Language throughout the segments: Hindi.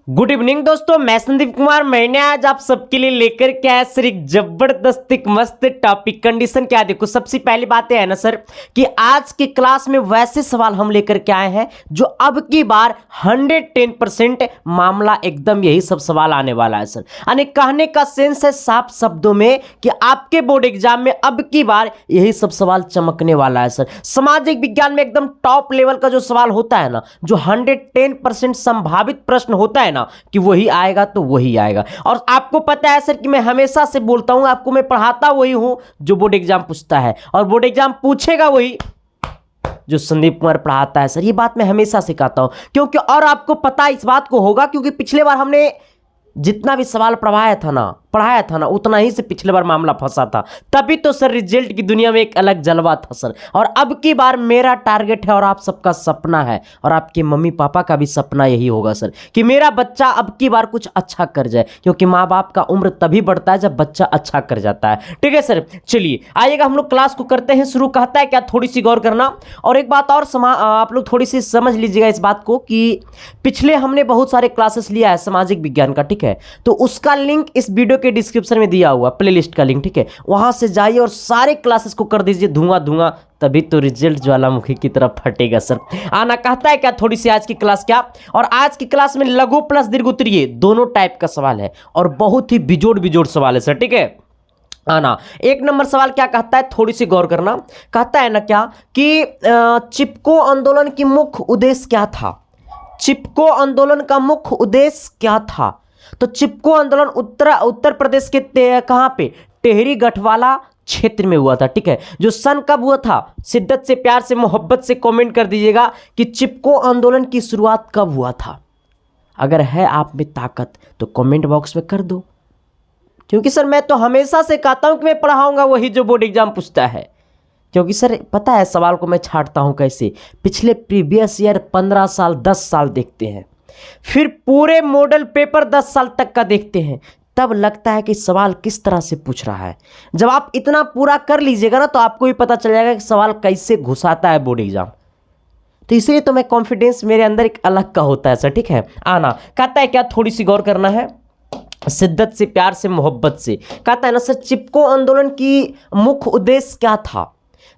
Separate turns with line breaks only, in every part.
गुड इवनिंग दोस्तों, मैं संदीप कुमार। मैंने आज आप सबके लिए लेकर के आया सर एक जबरदस्त एक मस्त टॉपिक। कंडीशन क्या देखो, सबसे पहली बात है ना सर कि आज की क्लास में वैसे सवाल हम लेकर के आए हैं जो अब की बार 110% मामला एकदम यही सब सवाल आने वाला है सर। यानी कहने का सेंस है साफ शब्दों में कि आपके बोर्ड एग्जाम में अब की बार यही सब सवाल चमकने वाला है सर। सामाजिक विज्ञान में एकदम टॉप लेवल का जो सवाल होता है ना, जो 110% संभावित प्रश्न होता है कि वही आएगा तो वही आएगा। और आपको पता है सर कि मैं हमेशा से बोलता हूं, आपको मैं पढ़ाता वही हूं जो बोर्ड एग्जाम पूछता है और बोर्ड एग्जाम पूछेगा वही जो संदीप कुमार पढ़ाता है सर। ये बात मैं हमेशा से कहता हूं क्योंकि, और आपको पता इस बात को होगा क्योंकि पिछले बार हमने जितना भी सवाल पढ़ाया था ना उतना ही से पिछले बार मामला फंसा था। तभी तो सर रिजल्ट की दुनिया में एक अलग जलवा था सर। और अब की बार मेरा टारगेट है और आप सबका सपना है और आपके मम्मी पापा का भी सपना यही होगा सर कि मेरा बच्चा अब की बार कुछ अच्छा कर जाए, क्योंकि माँ बाप का उम्र तभी बढ़ता है जब बच्चा अच्छा कर जाता है। ठीक है सर, चलिए आइएगा हम लोग क्लास को करते हैं शुरू। कहता है क्या, थोड़ी सी गौर करना। और एक बात और आप लोग थोड़ी सी समझ लीजिएगा इस बात को कि पिछले हमने बहुत सारे क्लासेस लिया है सामाजिक विज्ञान का, ठीक है, तो उसका लिंक इस वीडियो के डिस्क्रिप्शन में दिया हुआ, प्लेलिस्ट का लिंक, ठीक है, वहां से जाइए और सारे क्लासेस को कर दीजिए धुआं धुआं, तभी तो रिजल्ट ज्वालामुखी की तरफ फटेगा सर। आना कहता है क्या, थोड़ी सी आज की क्लास क्या, और आज की क्लास में लघु प्लस दीर्घ उत्तरीय दोनों टाइप का सवाल है और बहुत ही बिजोड़ सवाल है सर। ठीक है, आना एक नंबर सवाल क्या कहता है, थोड़ी सी गौर करना। कहता है ना क्या कि चिपको आंदोलन की मुख्य उद्देश्य क्या था। चिपको आंदोलन का मुख्य उद्देश्य क्या था? तो चिपको आंदोलन उत्तर प्रदेश के कहां पे, टेहरी गढ़वाला क्षेत्र में हुआ था। ठीक है, जो सन कब हुआ था, शिद्दत से प्यार से मोहब्बत से कमेंट कर दीजिएगा कि चिपको आंदोलन की शुरुआत कब हुआ था। अगर है आप में ताकत तो कमेंट बॉक्स में कर दो, क्योंकि सर मैं तो हमेशा से कहता हूं कि मैं पढ़ाऊंगा वही जो बोर्ड एग्जाम पूछता है। क्योंकि सर पता है सवाल को मैं छांटता हूं कैसे, पिछले प्रीवियस ईयर 15 साल 10 साल देखते हैं, फिर पूरे मॉडल पेपर 10 साल तक का देखते हैं, तब लगता है कि सवाल किस तरह से पूछ रहा है। जब आप इतना पूरा कर लीजिएगा ना तो आपको भी पता चल जाएगा कि सवाल कैसे घुसाता है बोर्ड एग्जाम। तो इसलिए तो मैं कॉन्फिडेंस मेरे अंदर एक अलग का होता है सर। ठीक है, आना कहता है क्या, थोड़ी सी गौर करना है। शिद्दत से प्यार से मोहब्बत से कहता है ना सर, चिपको आंदोलन की मुख्य उद्देश्य क्या था।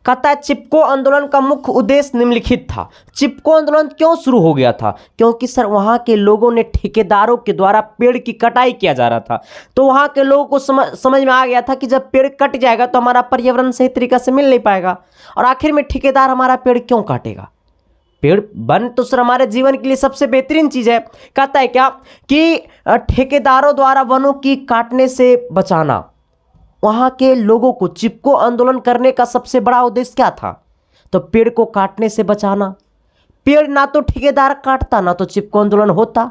कहता है चिपको आंदोलन का मुख्य उद्देश्य निम्नलिखित था। चिपको आंदोलन क्यों शुरू हो गया था? क्योंकि सर वहां के लोगों ने ठेकेदारों के द्वारा पेड़ की कटाई किया जा रहा था, तो वहां के लोगों को समझ में आ गया था कि जब पेड़ कट जाएगा तो हमारा पर्यावरण सही तरीके से मिल नहीं पाएगा, और आखिर में ठेकेदार हमारा पेड़ क्यों काटेगा। पेड़ वन तो सर हमारे जीवन के लिए सबसे बेहतरीन चीज है। कहता है क्या कि ठेकेदारों द्वारा वनों की काटने से बचाना। वहां के लोगों को चिपको आंदोलन करने का सबसे बड़ा उद्देश्य क्या था? तो पेड़ को काटने से बचाना। पेड़ ना तो ठेकेदार काटता ना तो चिपको आंदोलन होता।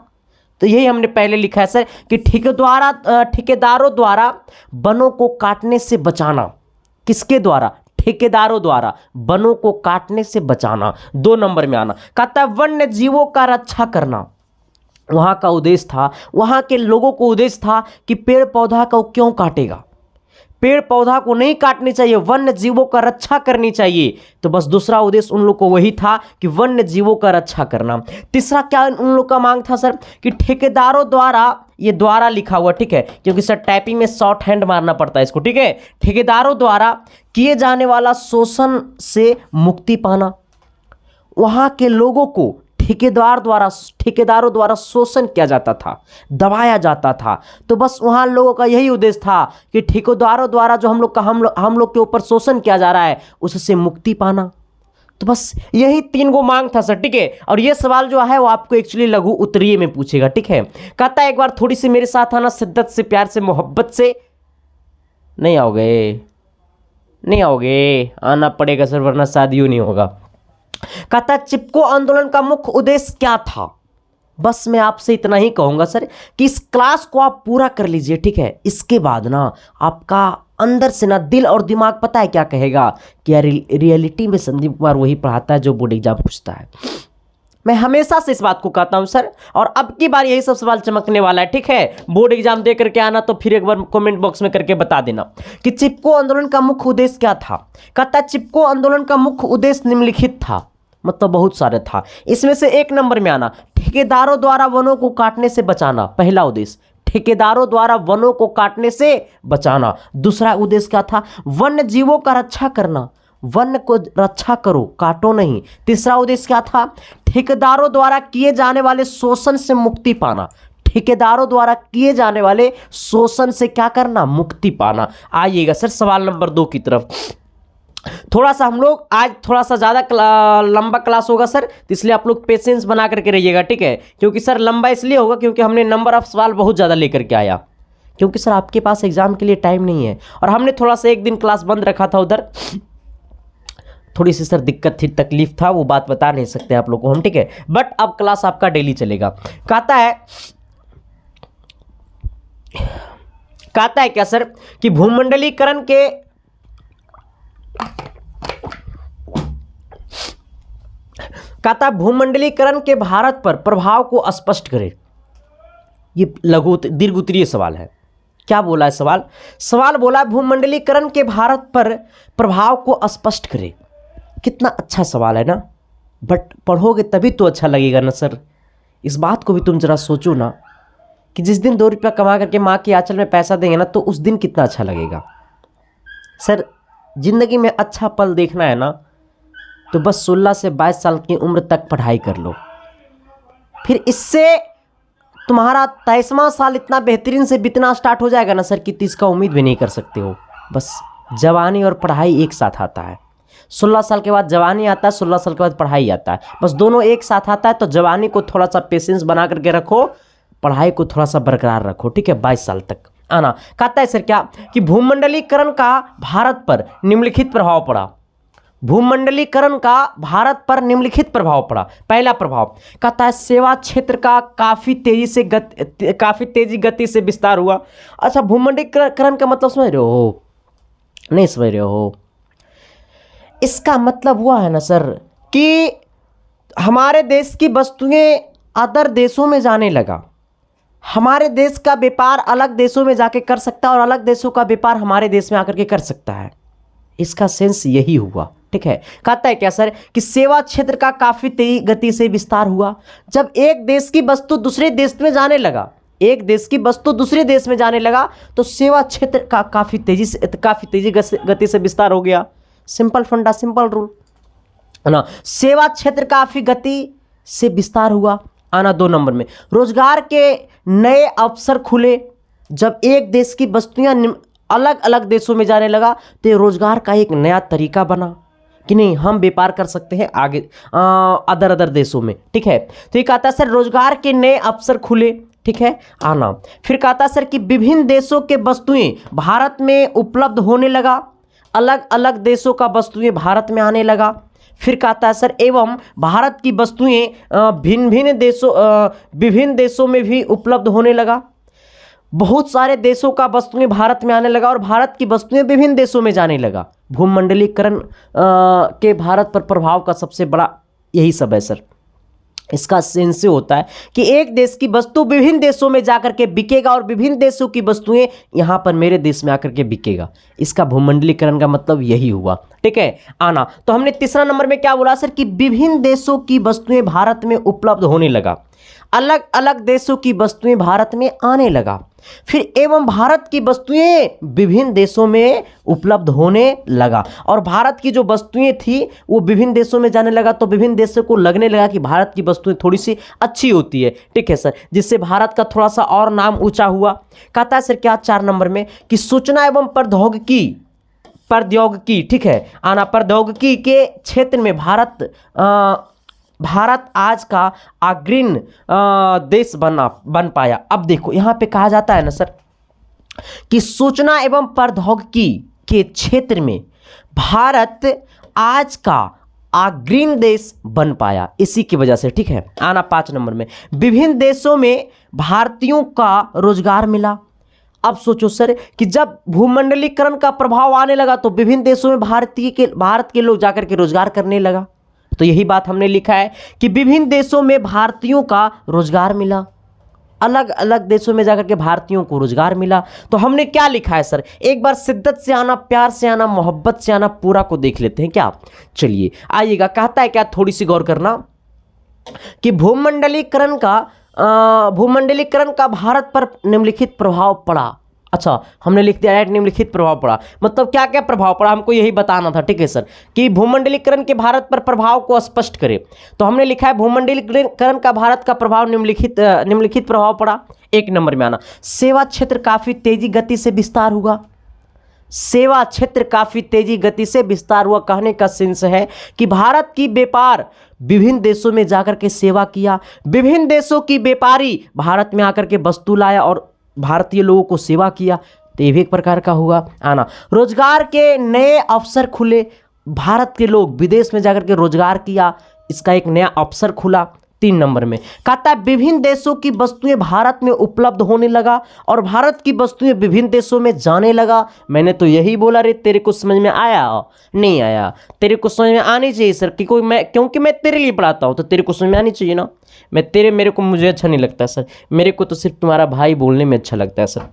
तो यही हमने पहले लिखा है सर कि ठेकेदारों द्वारा वनों को काटने से बचाना। किसके द्वारा? ठेकेदारों द्वारा वनों को काटने से बचाना। 2 नंबर में आना कहता है वन्य जीवों का रक्षा करना। वहां का उद्देश्य था, वहां के लोगों को उद्देश्य था कि पेड़ पौधा को क्यों काटेगा, पेड़ पौधा को नहीं काटनी चाहिए, वन्य जीवों का रक्षा करनी चाहिए। तो बस दूसरा उद्देश्य उन लोग को वही था कि वन्य जीवों का रक्षा करना। तीसरा क्या उन लोग का मांग था सर कि ठेकेदारों द्वारा, ये द्वारा लिखा हुआ, ठीक है, क्योंकि सर टाइपिंग में शॉर्ट हैंड मारना पड़ता है इसको, ठीक है, ठेकेदारों द्वारा किए जाने वाला शोषण से मुक्ति पाना। वहां के लोगों को ठेकेदारों द्वारा शोषण किया जाता था, दबाया जाता था। तो बस वहां लोगों का यही उद्देश्य था कि ठेकेदारों द्वारा जो हम लोग के ऊपर शोषण किया जा रहा है उससे मुक्ति पाना। तो बस यही 3 गो मांग था सर। ठीक है, और ये सवाल जो है वो आपको एक्चुअली लघु उत्तरीय में पूछेगा। ठीक है, कहता है एक बार थोड़ी सी मेरे साथ आना। शिद्दत से प्यार से मोहब्बत से नहीं आओगे, आना पड़ेगा सर वरना शादी नहीं होगा। कहता है चिपको आंदोलन का मुख्य उद्देश्य क्या था। बस मैं आपसे इतना ही कहूंगा सर कि इस क्लास को आप पूरा कर लीजिए। ठीक है, इसके बाद ना आपका अंदर से ना दिल और दिमाग पता है क्या कहेगा कि यार रियलिटी में संदीप कुमार वही पढ़ाता है जो बोर्ड एग्जाम पूछता है। मैं हमेशा से इस बात को कहता हूं सर, और अब की बार यही सब सवाल चमकने वाला है। ठीक है, बोर्ड एग्जाम दे करके आना तो फिर एक बार कमेंट बॉक्स में करके बता देना कि चिपको आंदोलन का मुख्य उद्देश्य क्या था। कहता है चिपको आंदोलन का मुख्य उद्देश्य निम्नलिखित था। मतलब बहुत सारे था। इसमें से एक नंबर में आना, ठेकेदारों द्वारा वनों को काटने से बचाना। पहला उद्देश्य ठेकेदारों द्वारा वनों को काटने से बचाना। दूसरा उद्देश्य क्या था? वन्य जीवों का रक्षा करना, वन को रक्षा करो, काटो नहीं। तीसरा उद्देश्य क्या था? ठेकेदारों द्वारा किए जाने वाले शोषण से मुक्ति पाना। ठेकेदारों द्वारा किए जाने वाले शोषण से क्या करना? मुक्ति पाना। आइएगा सर सवाल नंबर 2 की तरफ। थोड़ा सा हम लोग आज थोड़ा सा ज़्यादा लंबा क्लास होगा सर, तो इसलिए आप लोग पेशेंस बना करके रहिएगा, ठीक है? क्योंकि सर लंबा इसलिए होगा क्योंकि हमने नंबर ऑफ सवाल बहुत ज़्यादा लेकर के आया, क्योंकि सर आपके पास एग्जाम के लिए टाइम नहीं है और हमने थोड़ा सा एक दिन क्लास बंद रखा था, उधर थोड़ी सी सर दिक्कत थी, तकलीफ था, वो बात बता नहीं सकते आप लोग को हम, ठीक है? बट अब क्लास आपका डेली चलेगा। कहता है क्या सर कि भूमंडलीकरण के भूमंडलीकरण के भारत पर प्रभाव को स्पष्ट करें। ये लघु दीर्घ उत्तरीय सवाल है। क्या बोला है सवाल? सवाल बोला भूमंडलीकरण के भारत पर प्रभाव को स्पष्ट करें। कितना अच्छा सवाल है ना, बट पढ़ोगे तभी तो अच्छा लगेगा ना सर। इस बात को भी तुम जरा सोचो ना कि जिस दिन 2 रुपया कमा करके माँ के आंचल में पैसा देंगे ना, तो उस दिन कितना अच्छा लगेगा सर। जिंदगी में अच्छा पल देखना है ना, तो बस 16 से 22 साल की उम्र तक पढ़ाई कर लो, फिर इससे तुम्हारा 23वां साल इतना बेहतरीन से बीतना स्टार्ट हो जाएगा ना सर कि इसका उम्मीद भी नहीं कर सकते हो। बस जवानी और पढ़ाई एक साथ आता है। 16 साल के बाद जवानी आता है, 16 साल के बाद पढ़ाई आता है, बस दोनों एक साथ आता है। तो जवानी को थोड़ा सा पेशेंस बना करके रखो, पढ़ाई को थोड़ा सा बरकरार रखो, ठीक है? 22 साल तक आना। कहता है सर क्या कि भूमंडलीकरण का भारत पर निम्नलिखित प्रभाव पड़ा। भूमंडलीकरण का भारत पर निम्नलिखित प्रभाव पड़ा। पहला प्रभाव कहता है सेवा क्षेत्र का काफ़ी तेजी गति से विस्तार हुआ। अच्छा, भूमंडलीकरण का मतलब समझ रहे हो? नहीं समझ रहे हो? इसका मतलब हुआ है ना सर कि हमारे देश की वस्तुएं अदर देशों में जाने लगा। हमारे देश का व्यापार अलग देशों में जाके कर सकता है और अलग देशों का व्यापार हमारे देश में आकर के कर सकता है। इसका सेंस यही हुआ, ठीक है? कहता है क्या सर कि सेवा क्षेत्र का काफ़ी तेजी गति से विस्तार हुआ। जब एक देश की वस्तु दूसरे देश में जाने लगा, एक देश की वस्तु दूसरे देश में जाने लगा, तो सेवा क्षेत्र का काफ़ी तेजी गति से विस्तार हो गया। सिंपल फंडा, सिंपल रूल है ना। सेवा क्षेत्र काफ़ी गति से विस्तार हुआ। आना 2 नंबर में, रोजगार के नए अवसर खुले। जब एक देश की वस्तुएं अलग अलग देशों में जाने लगा तो रोजगार का एक नया तरीका बना कि नहीं, हम व्यापार कर सकते हैं आगे अदर देशों में, ठीक है? तो ये कहता है सर रोजगार के नए अवसर खुले, ठीक है? आना फिर कहता है सर कि विभिन्न देशों के वस्तुएं भारत में उपलब्ध होने लगा। अलग अलग देशों का वस्तुएं भारत में आने लगा। फिर कहता है सर एवं भारत की वस्तुएं विभिन्न देशों में भी उपलब्ध होने लगा। बहुत सारे देशों का वस्तुएं भारत में आने लगा और भारत की वस्तुएं विभिन्न देशों में जाने लगा। भूमंडलीकरण के भारत पर प्रभाव का सबसे बड़ा यही सब है सर। इसका सेंस होता है कि एक देश की वस्तु विभिन्न देशों में जाकर के बिकेगा और विभिन्न देशों की वस्तुएं यहाँ पर मेरे देश में आकर के बिकेगा। इसका भूमंडलीकरण का मतलब यही हुआ, ठीक है? आना तो हमने तीसरा नंबर में क्या बोला सर कि विभिन्न देशों की वस्तुएं भारत में उपलब्ध होने लगा। अलग अलग देशों की वस्तुएं भारत में आने लगा। फिर एवं भारत की वस्तुएं विभिन्न देशों में उपलब्ध होने लगा और भारत की जो वस्तुएं थी वो विभिन्न देशों में जाने लगा। तो विभिन्न देशों को लगने लगा कि भारत की वस्तुएं थोड़ी सी अच्छी होती है, ठीक है सर, जिससे भारत का थोड़ा सा और नाम ऊंचा हुआ। कहता है सर क्या 4 नंबर में कि सूचना एवं प्रौद्योगिकी, ठीक है? आना प्रौद्योगिकी के क्षेत्र में भारत आज का अग्रणी देश बन पाया। अब देखो यहाँ पे कहा जाता है ना सर कि सूचना एवं प्रौद्योगिकी के क्षेत्र में भारत आज का अग्रणी देश बन पाया, इसी की वजह से, ठीक है? आना 5 नंबर में विभिन्न देशों में भारतीयों का रोजगार मिला। अब सोचो सर कि जब भूमंडलीकरण का प्रभाव आने लगा तो विभिन्न देशों में भारत के लोग जाकर के रोजगार करने लगा। तो यही बात हमने लिखा है कि विभिन्न देशों में भारतीयों का रोजगार मिला। अलग अलग देशों में जाकर के भारतीयों को रोजगार मिला। तो हमने क्या लिखा है सर, एक बार शिद्दत से आना, प्यार से आना, मोहब्बत से आना, पूरा को देख लेते हैं क्या। चलिए आइएगा, कहता है क्या, थोड़ी सी गौर करना कि भूमंडलीकरण का भारत पर निम्नलिखित प्रभाव पड़ा। अच्छा, हमने लिख दिया राइट, निम्नलिखित प्रभाव पड़ा, मतलब क्या क्या प्रभाव पड़ा हमको यही बताना था, ठीक है सर, कि भूमंडलीकरण के भारत पर प्रभाव को स्पष्ट करें। तो हमने लिखा है भूमंडलीकरण का भारत का प्रभाव निम्नलिखित प्रभाव पड़ा। एक नंबर में आना, सेवा क्षेत्र काफी तेजी गति से विस्तार हुआ। सेवा क्षेत्र काफी तेजी गति से विस्तार हुआ, कहने का सेंस है कि भारत की व्यापार विभिन्न देशों में जाकर के सेवा किया, विभिन्न देशों की व्यापारी भारत में आकर के वस्तु लाया और भारतीय लोगों को सेवा किया। तो ये भी एक प्रकार का हुआ। आना, रोजगार के नए अवसर खुले, भारत के लोग विदेश में जाकर के रोजगार किया, इसका एक नया अवसर खुला। 3 नंबर में कहता है विभिन्न देशों की वस्तुएं भारत में उपलब्ध होने लगा और भारत की वस्तुएं विभिन्न देशों में जाने लगा। मैंने तो यही बोला रे, तेरे को समझ में आया नहीं आया, तेरे को समझ में आनी चाहिए सर, कि क्योंकि मैं तेरे लिए पढ़ाता हूँ तो तेरे को समझ में आनी चाहिए ना। मुझे अच्छा नहीं लगता सर, मेरे को तो सिर्फ तुम्हारा भाई बोलने में अच्छा लगता है सर,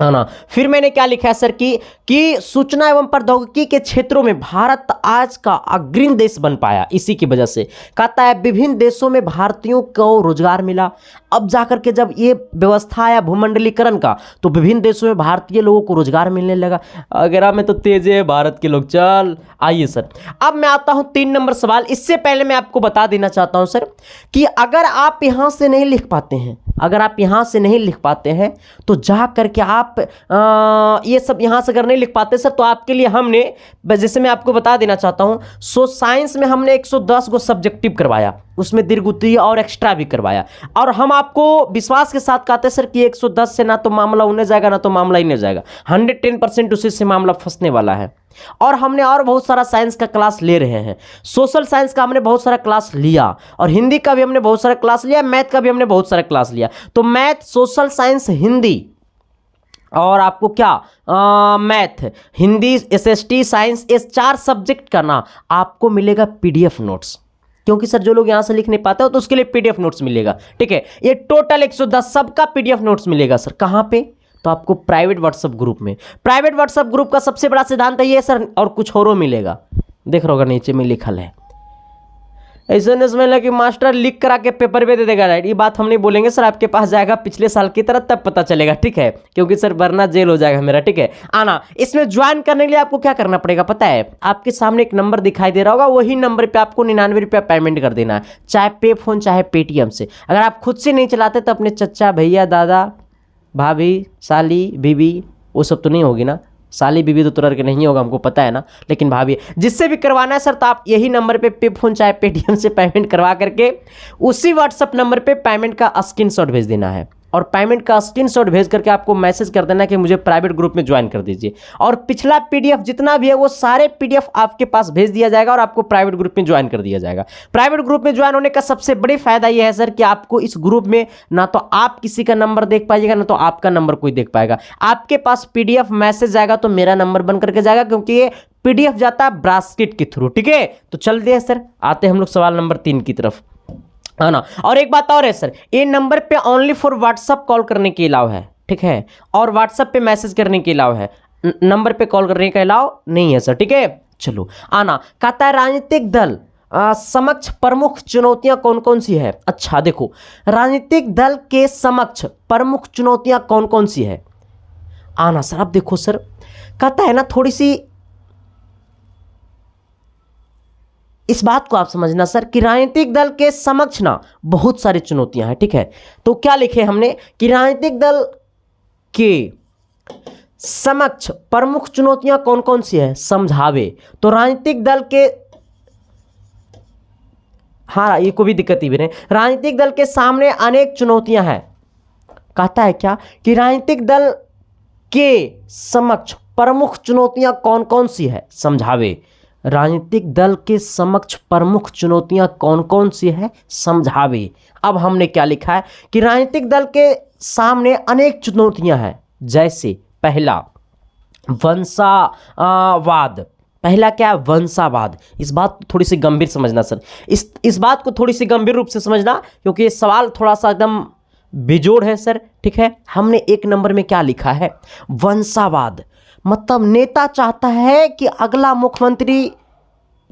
है ना। फिर मैंने क्या लिखा है सर कि सूचना एवं प्रौद्योगिकी के क्षेत्रों में भारत आज का अग्रणी देश बन पाया, इसी की वजह से। कहता है विभिन्न देशों में भारतीयों को रोजगार मिला। अब जाकर के जब ये व्यवस्था आया भूमंडलीकरण का, तो विभिन्न देशों में भारतीय लोगों को रोजगार मिलने लगा। अगर में तो तेज है भारत के लोग। चल आइए सर, अब मैं आता हूं 3 नंबर सवाल। इससे पहले मैं आपको बता देना चाहता हूं सर कि अगर आप यहां से नहीं लिख पाते हैं, तो जा करके आप ये सब यहां से अगर नहीं लिख पाते सर, तो आपके लिए हमने, जैसे मैं आपको बता देना चाहता हूं, साइंस में हमने 110 को सब्जेक्टिव करवाया, उसमें दीर्घ और एक्स्ट्रा भी करवाया, और हम आपको विश्वास के साथ कहते हैं सर कि 110 से ना तो मामला उन्हें जाएगा ना तो मामला इन्हें जाएगा, 110% उसी से मामला फंसने वाला है। और हमने और बहुत सारा साइंस का क्लास ले रहे हैं, सोशल साइंस का हमने बहुत सारा क्लास लिया, और हिंदी का भी हमने बहुत सारा क्लास लिया, मैथ का भी हमने बहुत सारा क्लास लिया। तो मैथ, सोशल साइंस, हिंदी और आपको क्या मैथ, हिंदी, एसएसटी, साइंस, ये 4 सब्जेक्ट का ना आपको मिलेगा पीडीएफ नोट्स, क्योंकि सर जो लोग यहाँ से लिख नहीं पाते हो तो उसके लिए पीडीएफ नोट्स मिलेगा, ठीक है। ये टोटल 110 सबका पीडीएफ नोट्स मिलेगा सर। कहाँ पे? तो आपको प्राइवेट व्हाट्सएप ग्रुप में। प्राइवेट व्हाट्सएप ग्रुप का सबसे बड़ा सिद्धांत ये है सर, और कुछ और मिलेगा, देख रहे होगा नीचे में लिखल है। ऐसा नहीं समझ कि मास्टर लिख करा के पेपर पे दे देगा, राइट, ये बात हम नहीं बोलेंगे सर, आपके पास जाएगा पिछले साल की तरह, तब पता चलेगा, ठीक है, क्योंकि सर वरना जेल हो जाएगा मेरा, ठीक है। आना, इसमें ज्वाइन करने के लिए आपको क्या करना पड़ेगा पता है? आपके सामने एक नंबर दिखाई दे रहा होगा, वही नंबर पे आपको 99 रुपया पेमेंट कर देना है, चाहे पे फोन चाहे पेटीएम से। अगर आप खुद से नहीं चलाते तो अपने चचा, भैया, दादा, भाभी, साली, बीबी, वो सब तो नहीं होगी ना, साली बीबी तो तुरंत के नहीं होगा, हमको पता है ना, लेकिन भाभी, जिससे भी करवाना है सर, तो आप यही नंबर पे फोन चाहे पेटीएम से पेमेंट करवा करके उसी व्हाट्सअप नंबर पे पेमेंट का स्क्रीनशॉट भेज देना है, और पेमेंट का स्क्रीनशॉट भेज करके आपको मैसेज कर देना कि मुझे प्राइवेट ग्रुप में ज्वाइन कर दीजिए, और पिछला पीडीएफ जितना भी है वो सारे पीडीएफ आपके पास भेज दिया जाएगा और आपको प्राइवेट ग्रुप में ज्वाइन कर दिया जाएगा। प्राइवेट ग्रुप में ज्वाइन होने का सबसे बड़ी फायदा यह है सर कि आपको इस ग्रुप में ना तो आप किसी का नंबर देख पाइएगा, ना तो आपका नंबर कोई देख पाएगा। आपके पास पीडीएफ मैसेज जाएगा तो मेरा नंबर बन करके जाएगा, क्योंकि ये पीडीएफ जाता है ब्रास्केट के थ्रू, ठीक है। तो चलते हैं सर, आते हैं हम लोग सवाल नंबर 3 की तरफ, है ना। और एक बात और है सर, ये नंबर पे ओनली फॉर व्हाट्सअप कॉल करने के अलाउ है, ठीक है, और व्हाट्सअप पे मैसेज करने के अलाउ है, नंबर पे कॉल करने का अलाउ नहीं है सर, ठीक है। चलो आना, कहता है राजनीतिक दल समक्ष प्रमुख चुनौतियां कौन कौन सी है। अच्छा देखो, राजनीतिक दल के समक्ष प्रमुख चुनौतियां कौन कौन सी है। आना सर, अब देखो सर, कहता है ना, थोड़ी सी इस बात को आप समझना सर कि राजनीतिक दल के समक्ष ना बहुत सारी चुनौतियां हैं, ठीक है। तो क्या लिखे हमने कि राजनीतिक दल के समक्ष प्रमुख चुनौतियां कौन कौन सी है, समझावे। तो राजनीतिक दल के, हाँ ये कोई भी दिक्कत ही नहीं, राजनीतिक दल के सामने अनेक चुनौतियां हैं। कहता है क्या कि राजनीतिक दल के समक्ष प्रमुख चुनौतियां कौन कौन सी है, समझावे। राजनीतिक दल के समक्ष प्रमुख चुनौतियां कौन कौन सी है, समझावे। अब हमने क्या लिखा है कि राजनीतिक दल के सामने अनेक चुनौतियां हैं, जैसे पहला वंशावाद। पहला क्या? वंशावाद। इस बात को थोड़ी सी गंभीर समझना सर, इस बात को थोड़ी सी गंभीर रूप से समझना, क्योंकि ये सवाल थोड़ा सा एकदम बिजोड़ है सर। ठीक है, हमने 1 नंबर में क्या लिखा है, वंशावाद, मतलब नेता चाहता है कि अगला मुख्यमंत्री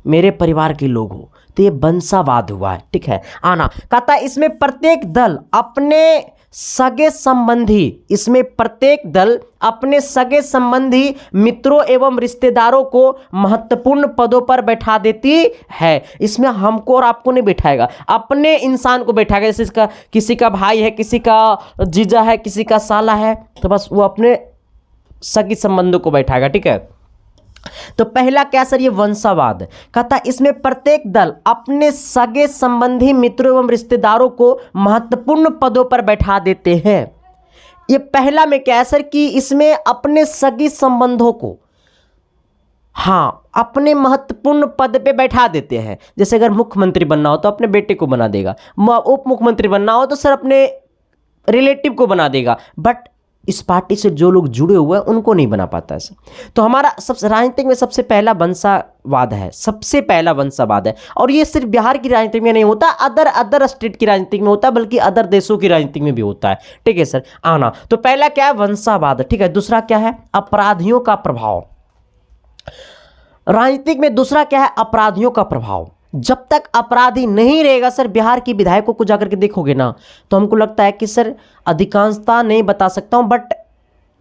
मेरे परिवार के लोग हो, तो ये वंशावाद हुआ है। ठीक है, आना कहता है इसमें प्रत्येक दल अपने सगे संबंधी, इसमें प्रत्येक दल अपने सगे संबंधी मित्रों एवं रिश्तेदारों को महत्वपूर्ण पदों पर बैठा देती है। इसमें हमको और आपको नहीं बैठाएगा, अपने इंसान को बैठाएगा। जैसे इसका किसी का भाई है, किसी का जीजा है, किसी का साला है, तो बस वो अपने सगी संबंधों को बैठाएगा। ठीक है, तो पहला क्या सर, ये वंशावाद कहता इसमें प्रत्येक दल अपने सगे संबंधी मित्रों एवं रिश्तेदारों को महत्वपूर्ण पदों पर बैठा देते हैं। ये पहला में क्या है सर कि इसमें अपने सगी संबंधों को, हाँ, अपने महत्वपूर्ण पद पे बैठा देते हैं। जैसे अगर मुख्यमंत्री बनना हो तो अपने बेटे को बना देगा, उप मुख्यमंत्री बनना हो तो सर अपने रिलेटिव को बना देगा, बट इस पार्टी से जो लोग जुड़े हुए हैं उनको नहीं बना पाता है। तो हमारा सबसे राजनीतिक में सबसे पहला वंशावाद है, सबसे पहला वंशावाद है। और ये सिर्फ बिहार की राजनीति में नहीं होता, अदर स्टेट की राजनीति में होता है, बल्कि अदर देशों की राजनीति में भी होता है। ठीक है सर, आना तो पहला क्या है, वंशावाद। ठीक है, दूसरा क्या है, अपराधियों का प्रभाव। राजनीतिक में दूसरा क्या है, अपराधियों का प्रभाव। जब तक अपराधी नहीं रहेगा सर, बिहार की विधायकों को जाकर के देखोगे ना, तो हमको लगता है कि सर अधिकांशता नहीं बता सकता हूं, बट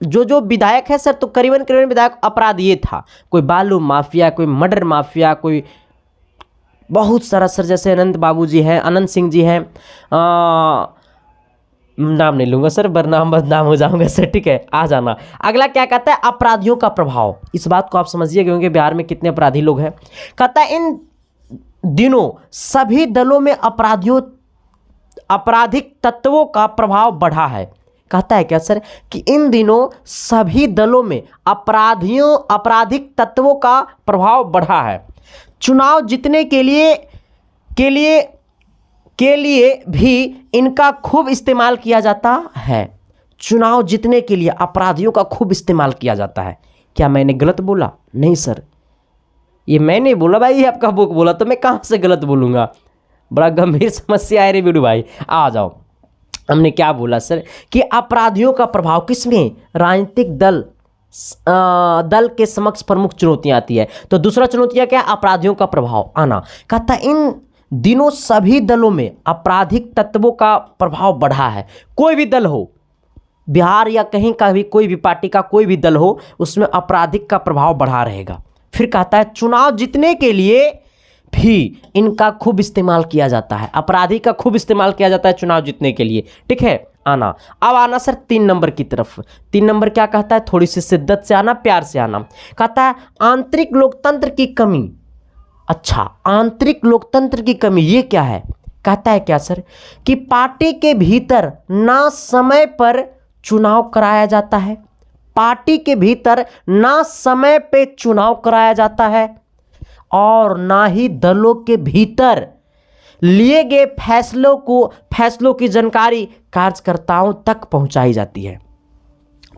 जो विधायक है सर, तो करीबन विधायक अपराध ये था, कोई बालू माफिया, कोई मर्डर माफिया, कोई बहुत सारा सर, जैसे अनंत बाबू जी हैं, अनंत सिंह जी हैं, नाम नहीं लूंगा सर, बदनाम हो जाऊंगा सर। ठीक है, आ जाना। अगला क्या कहता है, अपराधियों का प्रभाव। इस बात को आप समझिए, क्योंकि बिहार में कितने अपराधी लोग हैं। कहता है इन दिनों सभी दलों में आपराधिक तत्वों का प्रभाव बढ़ा है। कहता है क्या सर कि इन दिनों सभी दलों में आपराधिक तत्वों का प्रभाव बढ़ा है। चुनाव जीतने के लिए भी इनका खूब इस्तेमाल किया जाता है। चुनाव जीतने के लिए अपराधियों का खूब इस्तेमाल किया जाता है। क्या मैंने गलत बोला? नहीं सर, ये मैंने बोला भाई, ये आपका बुक बोला, तो मैं कहाँ से गलत बोलूँगा। बड़ा गंभीर समस्या है रे वीडियो भाई, आ जाओ। हमने क्या बोला सर कि अपराधियों का प्रभाव किसमें, राजनीतिक दल के समक्ष प्रमुख चुनौतियां आती है। तो दूसरा चुनौतियां क्या है, अपराधियों का प्रभाव आना। कहता है इन दिनों सभी दलों में आपराधिक तत्वों का प्रभाव बढ़ा है। कोई भी दल हो, बिहार या कहीं का भी कोई भी पार्टी का कोई भी दल हो, उसमें आपराधिक का प्रभाव बढ़ा रहेगा। फिर कहता है चुनाव जीतने के लिए भी इनका खूब इस्तेमाल किया जाता है, अपराधी का खूब इस्तेमाल किया जाता है चुनाव जीतने के लिए। ठीक है, आना। अब आना सर 3 नंबर की तरफ। 3 नंबर क्या कहता है, थोड़ी सी शिद्दत से आना, प्यार से आना। कहता है आंतरिक लोकतंत्र की कमी। अच्छा, आंतरिक लोकतंत्र की कमी ये क्या है? कहता है क्या सर कि पार्टी के भीतर ना समय पर चुनाव कराया जाता है, पार्टी के भीतर ना समय पे चुनाव कराया जाता है, और ना ही दलों के भीतर लिए गए फैसलों की जानकारी कार्यकर्ताओं तक पहुंचाई जाती है,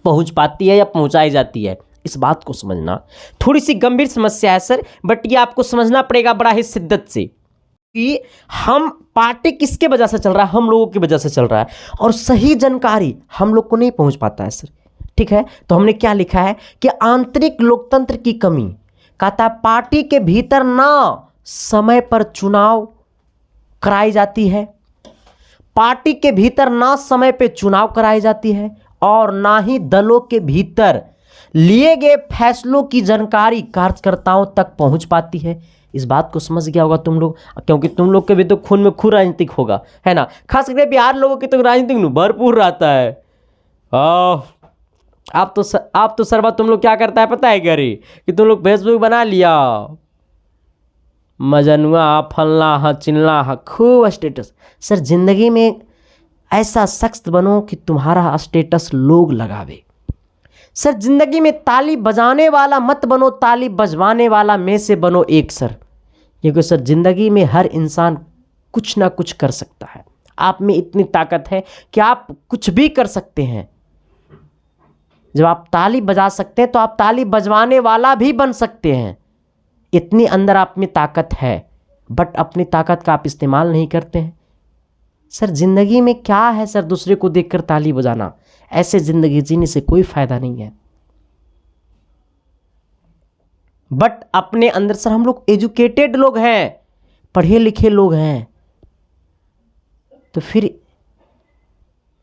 पहुंच पाती है या पहुंचाई जाती है। इस बात को समझना, थोड़ी सी गंभीर समस्या है सर, बट ये आपको समझना पड़ेगा बड़ा ही शिद्दत से कि हम पार्टी किसके वजह से चल रहा है, हम लोगों की वजह से चल रहा है, और सही जानकारी हम लोग को नहीं पहुंच पाता है सर। ठीक है, तो हमने क्या लिखा है कि आंतरिक लोकतंत्र की कमी। कहता है पार्टी के भीतर ना समय पर चुनाव कराई जाती है, पार्टी के भीतर ना समय पे चुनाव कराई जाती है, और ना ही दलों के भीतर लिए गए फैसलों की जानकारी कार्यकर्ताओं तक पहुंच पाती है। इस बात को समझ गया होगा तुम लोग, क्योंकि तुम लोग के भी तो खून में खून राजनीतिक होगा, है ना। खास करके बिहार लोगों की तो राजनीतिक भरपूर रहता है। आप तो सरबा तुम लोग क्या करता है पता है क्या रे, कि तुम लोग फेसबुक बना लिया, मजनुआ फलना हा चिल्ला हा, खूब स्टेटस। सर जिंदगी में ऐसा शख्स बनो कि तुम्हारा स्टेटस लोग लगावे। सर जिंदगी में ताली बजाने वाला मत बनो, ताली बजवाने वाला में से बनो एक सर। क्योंकि सर जिंदगी में हर इंसान कुछ ना कुछ कर सकता है। आप में इतनी ताकत है कि आप कुछ भी कर सकते हैं। जब आप ताली बजा सकते हैं तो आप ताली बजवाने वाला भी बन सकते हैं। इतनी अंदर आप में ताकत है, बट अपनी ताकत का आप इस्तेमाल नहीं करते हैं। सर जिंदगी में क्या है सर, दूसरे को देखकर ताली बजाना? ऐसे जिंदगी जीने से कोई फायदा नहीं है। बट अपने अंदर सर हम लोग एजुकेटेड लोग हैं, पढ़े लिखे लोग हैं, तो फिर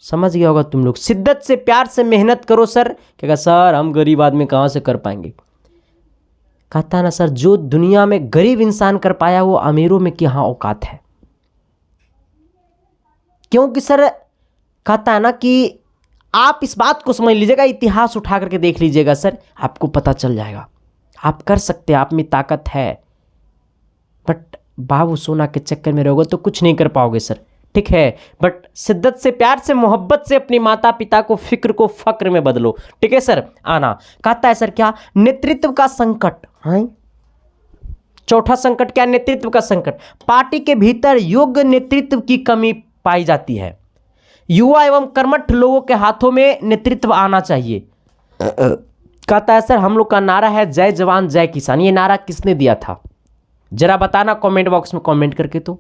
समझ गया होगा तुम लोग। शिद्दत से प्यार से मेहनत करो सर। क्या सर हम गरीब आदमी कहाँ से कर पाएंगे? कहता ना सर, जो दुनिया में गरीब इंसान कर पाया वो अमीरों में क्या औकात है। क्योंकि सर कहता है ना कि आप इस बात को समझ लीजिएगा, इतिहास उठा करके देख लीजिएगा सर, आपको पता चल जाएगा। आप कर सकते हैं, आप में ताकत है, बट बाबू सोना के चक्कर में रहोगे तो कुछ नहीं कर पाओगे सर, ठीक है। बट शिद्दत से प्यार से मोहब्बत से अपने माता पिता को फिक्र को फक्र में बदलो, ठीक है सर। आना कहता है सर क्या, नेतृत्व का संकट। हाँ, चौथा संकट क्या? नेतृत्व का संकट। पार्टी के भीतर योग्य नेतृत्व की कमी पाई जाती है। युवा एवं कर्मठ लोगों के हाथों में नेतृत्व आना चाहिए। कहता है सर हम लोग का नारा है जय जवान जय किसान। ये नारा किसने दिया था जरा बताना कमेंट बॉक्स में कमेंट करके। तो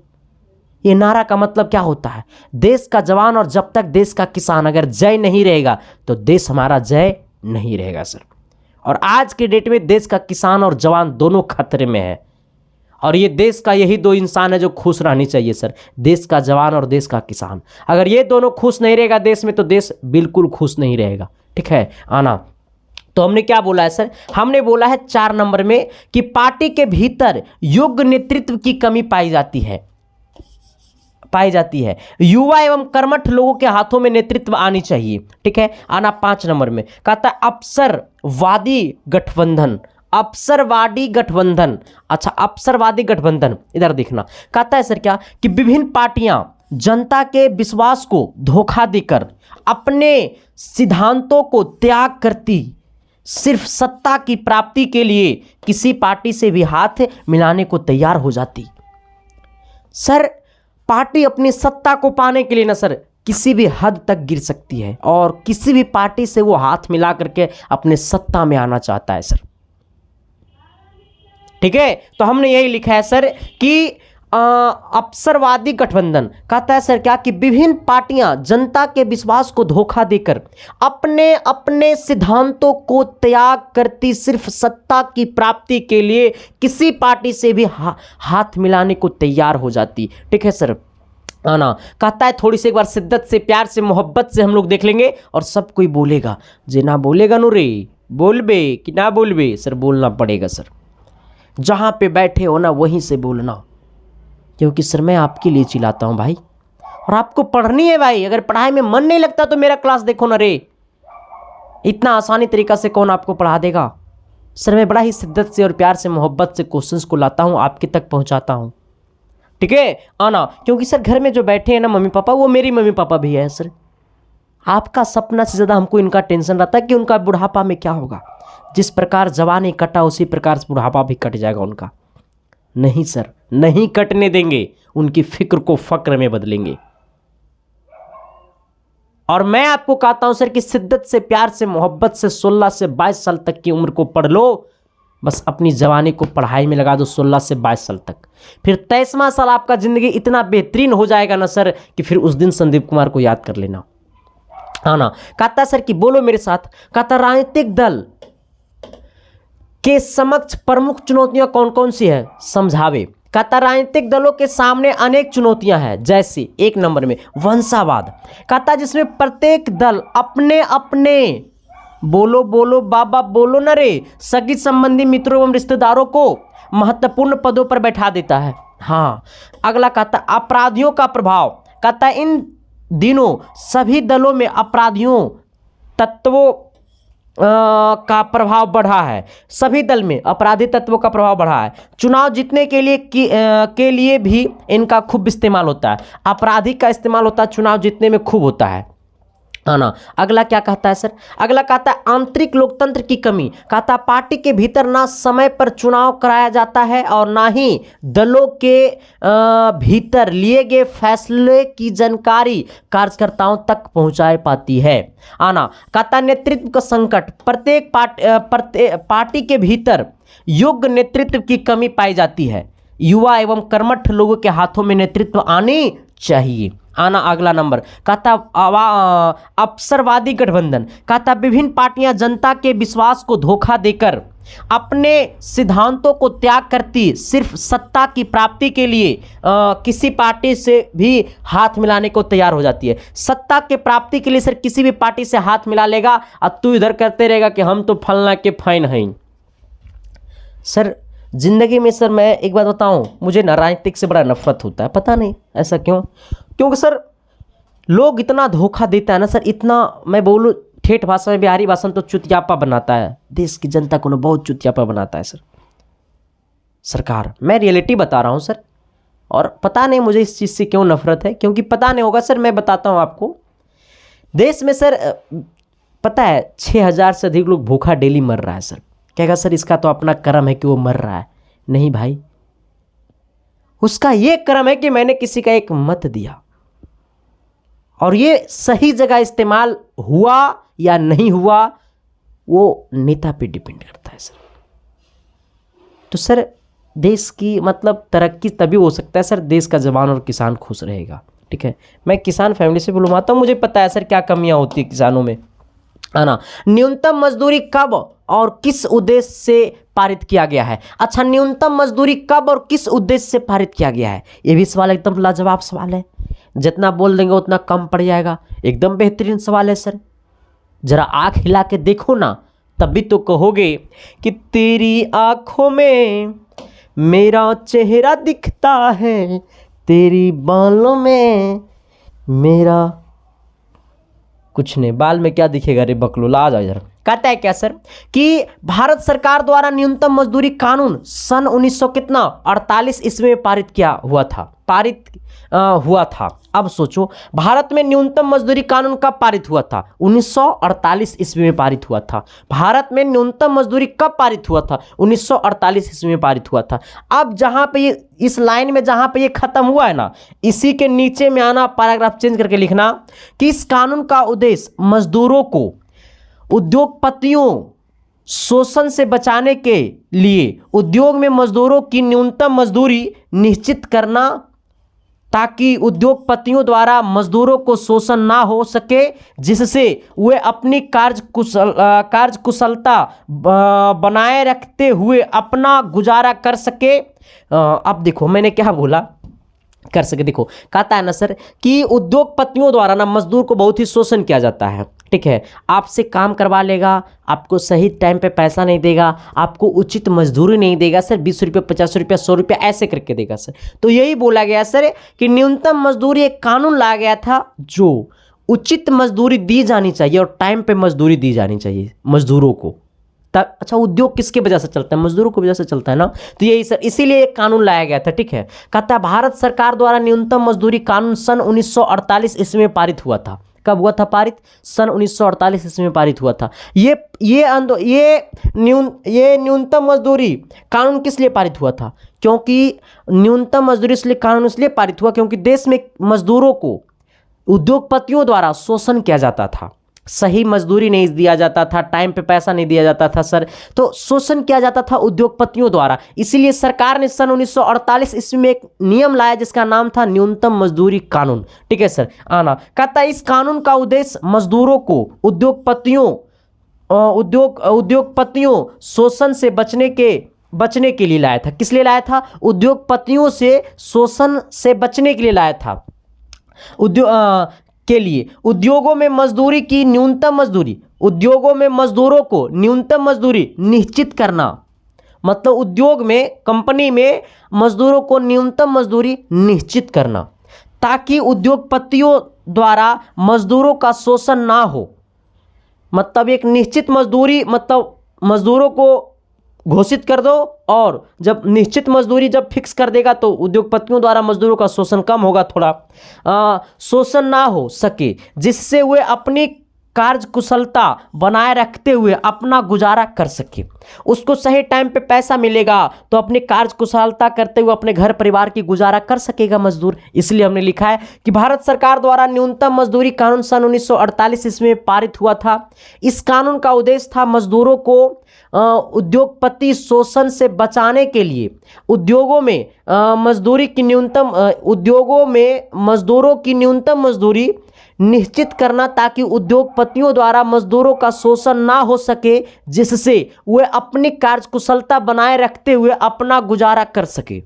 ये नारा का मतलब क्या होता है? देश का जवान, और जब तक देश का किसान अगर जय नहीं रहेगा तो देश हमारा जय नहीं रहेगा सर। और आज के डेट में देश का किसान और जवान दोनों खतरे में है, और ये देश का यही दो इंसान है जो खुश रहनी चाहिए सर, देश का जवान और देश का किसान। अगर ये दोनों खुश नहीं रहेगा देश में तो देश बिल्कुल खुश नहीं रहेगा, ठीक है। आना तो हमने क्या बोला है सर? हमने बोला है 4 नंबर में कि पार्टी के भीतर योग्य नेतृत्व की कमी पाई जाती है। युवा एवं कर्मठ लोगों के हाथों में नेतृत्व आनी चाहिए, ठीक है। आना 5 नंबर में कहता है अवसरवादी गठबंधन। अवसरवादी गठबंधन, अच्छा अवसरवादी गठबंधन, इधर देखना। कहता है सर क्या कि विभिन्न पार्टियां जनता के विश्वास को धोखा देकर अपने सिद्धांतों को त्याग करती सिर्फ सत्ता की प्राप्ति के लिए किसी पार्टी से भी हाथ मिलाने को तैयार हो जाती। सर पार्टी अपनी सत्ता को पाने के लिए ना सर किसी भी हद तक गिर सकती है, और किसी भी पार्टी से वो हाथ मिला करके अपने सत्ता में आना चाहता है सर, ठीक है। तो हमने यही लिखा है सर कि अवसरवादी गठबंधन। कहता है सर क्या कि विभिन्न पार्टियां जनता के विश्वास को धोखा देकर अपने अपने सिद्धांतों को त्याग करती सिर्फ सत्ता की प्राप्ति के लिए किसी पार्टी से भी हाथ मिलाने को तैयार हो जाती, ठीक है सर। आना कहता है थोड़ी सी एक बार शिद्दत से प्यार से मोहब्बत से हम लोग देख लेंगे, और सब कोई बोलेगा। जे ना बोलेगा नो रे, बोलबे कि ना बोलबे? सर बोलना पड़ेगा सर, जहां पे बैठे हो ना वहीं से बोलना, क्योंकि सर मैं आपके लिए चिल्लाता हूं भाई, और आपको पढ़नी है भाई। अगर पढ़ाई में मन नहीं लगता तो मेरा क्लास देखो ना रे, इतना आसानी तरीका से कौन आपको पढ़ा देगा? सर मैं बड़ा ही शिद्दत से और प्यार से मोहब्बत से क्वेश्चंस को लाता हूं, आपके तक पहुंचाता हूं, ठीक है। आना क्योंकि सर घर में जो बैठे हैं ना मम्मी पापा, वो मेरी मम्मी पापा भी है सर। आपका सपना से ज़्यादा हमको इनका टेंशन रहता है कि उनका बुढ़ापा में क्या होगा। जिस प्रकार जवानी कटा उसी प्रकार से बुढ़ापा भी कट जाएगा उनका। नहीं सर, नहीं कटने देंगे, उनकी फिक्र को फक्र में बदलेंगे। और मैं आपको कहता हूं सर कि शिद्दत से प्यार से मोहब्बत से 16 से 22 साल तक की उम्र को पढ़ लो, बस अपनी जवानी को पढ़ाई में लगा दो 16 से 22 साल तक। फिर 23वां साल आपका जिंदगी इतना बेहतरीन हो जाएगा ना सर कि फिर उस दिन संदीप कुमार को याद कर लेना। आना कहता सर कि बोलो मेरे साथ। कहता राजनीतिक दल के समक्ष प्रमुख चुनौतियां कौन कौन सी है, समझावे। कहता राजनीतिक दलों के सामने अनेक चुनौतियां हैं, जैसे 1 नंबर में वंशावाद। कहता जिसमें प्रत्येक दल अपने अपने बोलो बोलो बाबा बोलो न रे सगी संबंधी मित्रों एवं रिश्तेदारों को महत्वपूर्ण पदों पर बैठा देता है। हाँ अगला कहता अपराधियों का प्रभाव। कहता इन दिनों सभी दलों में अपराधियों तत्वों का प्रभाव बढ़ा है। सभी दल में अपराधी तत्वों का प्रभाव बढ़ा है। चुनाव जीतने के लिए भी इनका खूब इस्तेमाल होता है। अपराधी का इस्तेमाल होता है, चुनाव जीतने में खूब होता है। ना अगला क्या कहता है सर? अगला कहता है आंतरिक लोकतंत्र की कमी। कहता पार्टी के भीतर ना समय पर चुनाव कराया जाता है और ना ही दलों के भीतर लिए गए फैसले की जानकारी कार्यकर्ताओं तक पहुंचाई पाती है। आना कहता नेतृत्व का संकट। प्रत्येक पार्टी के भीतर योग्य नेतृत्व की कमी पाई जाती है। युवा एवं कर्मठ लोगों के हाथों में नेतृत्व आनी चाहिए। आना अगला नंबर। कहता अवसरवादी गठबंधन। कहता विभिन्न पार्टियां जनता के विश्वास को धोखा देकर अपने सिद्धांतों को त्याग करती सिर्फ सत्ता की प्राप्ति के लिए किसी पार्टी से भी हाथ मिलाने को तैयार हो जाती है। सत्ता के प्राप्ति के लिए सर किसी भी पार्टी से हाथ मिला लेगा और तू इधर करते रहेगा कि हम तो फलना के फाइन हैं। सर जिंदगी में सर मैं एक बात बताऊं, मुझे ना राजनीतिक से बड़ा नफरत होता है, पता नहीं ऐसा क्यों। क्योंकि सर लोग इतना धोखा देता है ना सर, इतना मैं बोलूं ठेठ भाषा में, बिहारी भाषा में तो चुतियापा बनाता है, देश की जनता को ना बहुत चुतियापा बनाता है सर सरकार। मैं रियलिटी बता रहा हूं सर, और पता नहीं मुझे इस चीज़ से क्यों नफरत है, क्योंकि पता नहीं होगा सर। मैं बताता हूं आपको, देश में सर पता है 6000 से अधिक लोग भूखा डेली मर रहा है सर। कहेगा सर इसका तो अपना कर्म है कि वो मर रहा है। नहीं भाई, उसका ये कर्म है कि मैंने किसी का एक मत दिया, और ये सही जगह इस्तेमाल हुआ या नहीं हुआ वो नेता पे डिपेंड करता है सर। तो सर देश की मतलब तरक्की तभी हो सकता है सर, देश का जवान और किसान खुश रहेगा। ठीक है, मैं किसान फैमिली से बिलोंग आता हूँ, मुझे पता है सर क्या कमियां होती है किसानों में, है ना। न्यूनतम मजदूरी कब और किस उद्देश्य से पारित किया गया है? अच्छा, न्यूनतम मजदूरी कब और किस उद्देश्य से पारित किया गया है? ये भी सवाल एकदम लाजवाब सवाल है, जितना बोल देंगे उतना कम पड़ जाएगा। एकदम बेहतरीन सवाल है सर, जरा आंख हिला के देखो ना, तभी तो कहोगे कि तेरी आंखों में मेरा चेहरा दिखता है, तेरी बालों में मेरा कुछ नहीं, बाल में क्या दिखेगा रे बकलो, ला जाओ जरा। कहता है क्या सर कि भारत सरकार द्वारा न्यूनतम मजदूरी कानून सन 1900 कितना 48 ईस्वी में पारित हुआ था। अब सोचो, भारत में न्यूनतम मजदूरी कानून कब पारित हुआ था? 1948 ईस्वी में पारित हुआ था। भारत में न्यूनतम मजदूरी कब पारित हुआ था? 1948 ईस्वी में पारित हुआ था। अब जहां पे ये इस लाइन में जहां पे ये खत्म हुआ है ना, इसी के नीचे में आना, पैराग्राफ चेंज करके लिखना कि इस कानून का उद्देश्य मजदूरों को उद्योगपतियों शोषण से बचाने के लिए उद्योग में मजदूरों की न्यूनतम मजदूरी निश्चित करना, ताकि उद्योगपतियों द्वारा मजदूरों को शोषण ना हो सके, जिससे वे अपनी कार्यकुशलता बनाए रखते हुए अपना गुजारा कर सके। अब देखो मैंने क्या बोला, कर सके। देखो कहता है ना सर कि उद्योगपतियों द्वारा ना मजदूर को बहुत ही शोषण किया जाता है। ठीक है, आपसे काम करवा लेगा, आपको सही टाइम पे पैसा नहीं देगा, आपको उचित मजदूरी नहीं देगा सर, 20 रुपये 50 रुपये 100 रुपये ऐसे करके देगा सर। तो यही बोला गया सर कि न्यूनतम मजदूरी एक कानून लाया गया था जो उचित मजदूरी दी जानी चाहिए और टाइम पे मजदूरी दी जानी चाहिए मजदूरों को। अच्छा, उद्योग किसके वजह से चलता है? मजदूरों की वजह से चलता है ना। तो यही सर, इसीलिए एक कानून लाया गया था। ठीक है, कहता है भारत सरकार द्वारा न्यूनतम मजदूरी कानून सन 1948 ईस्वी में पारित हुआ था। कब हुआ था पारित? सन 1948 ईस्वी में पारित हुआ था। ये न्यूनतम मजदूरी कानून किस लिए पारित हुआ था? क्योंकि न्यूनतम मजदूरी इसलिए कानून इसलिए पारित हुआ क्योंकि देश में मजदूरों को उद्योगपतियों द्वारा शोषण किया जाता था, सही मजदूरी नहीं दिया जाता था, टाइम पे पैसा नहीं दिया जाता था सर, तो शोषण किया जाता था उद्योगपतियों द्वारा। इसीलिए सरकार ने सन 1948 ईस्वी में एक नियम लाया जिसका नाम था न्यूनतम मजदूरी कानून। ठीक है सर, आना कहता है इस कानून का उद्देश्य मजदूरों को उद्योगपतियों शोषण से बचने के लिए लाया था। किस लिए लाया था? उद्योगपतियों से शोषण से बचने के लिए लाया था। उद्योगों में मजदूरी की न्यूनतम मजदूरी, उद्योगों में मजदूरों को न्यूनतम मजदूरी निश्चित करना, मतलब उद्योग में, कंपनी में मजदूरों को न्यूनतम मजदूरी निश्चित करना, ताकि उद्योगपतियों द्वारा मजदूरों का शोषण ना हो। मतलब एक निश्चित मजदूरी, मतलब मजदूरों को घोषित कर दो, और जब निश्चित मजदूरी जब फिक्स कर देगा तो उद्योगपतियों द्वारा मजदूरों का शोषण कम होगा, थोड़ा शोषण ना हो सके, जिससे वे अपनी कार्यकुशलता बनाए रखते हुए अपना गुजारा कर सके। उसको सही टाइम पे पैसा मिलेगा तो अपनी कार्यकुशलता करते हुए अपने घर परिवार की गुजारा कर सकेगा मजदूर। इसलिए हमने लिखा है कि भारत सरकार द्वारा न्यूनतम मजदूरी कानून सन 1948 ईस्वी में पारित हुआ था। इस कानून का उद्देश्य था मजदूरों को उद्योगपति शोषण से बचाने के लिए उद्योगों में मजदूरों की न्यूनतम मजदूरी निश्चित करना, ताकि उद्योगपतियों द्वारा मजदूरों का शोषण ना हो सके, जिससे वे अपनी कार्यकुशलता बनाए रखते हुए अपना गुजारा कर सके।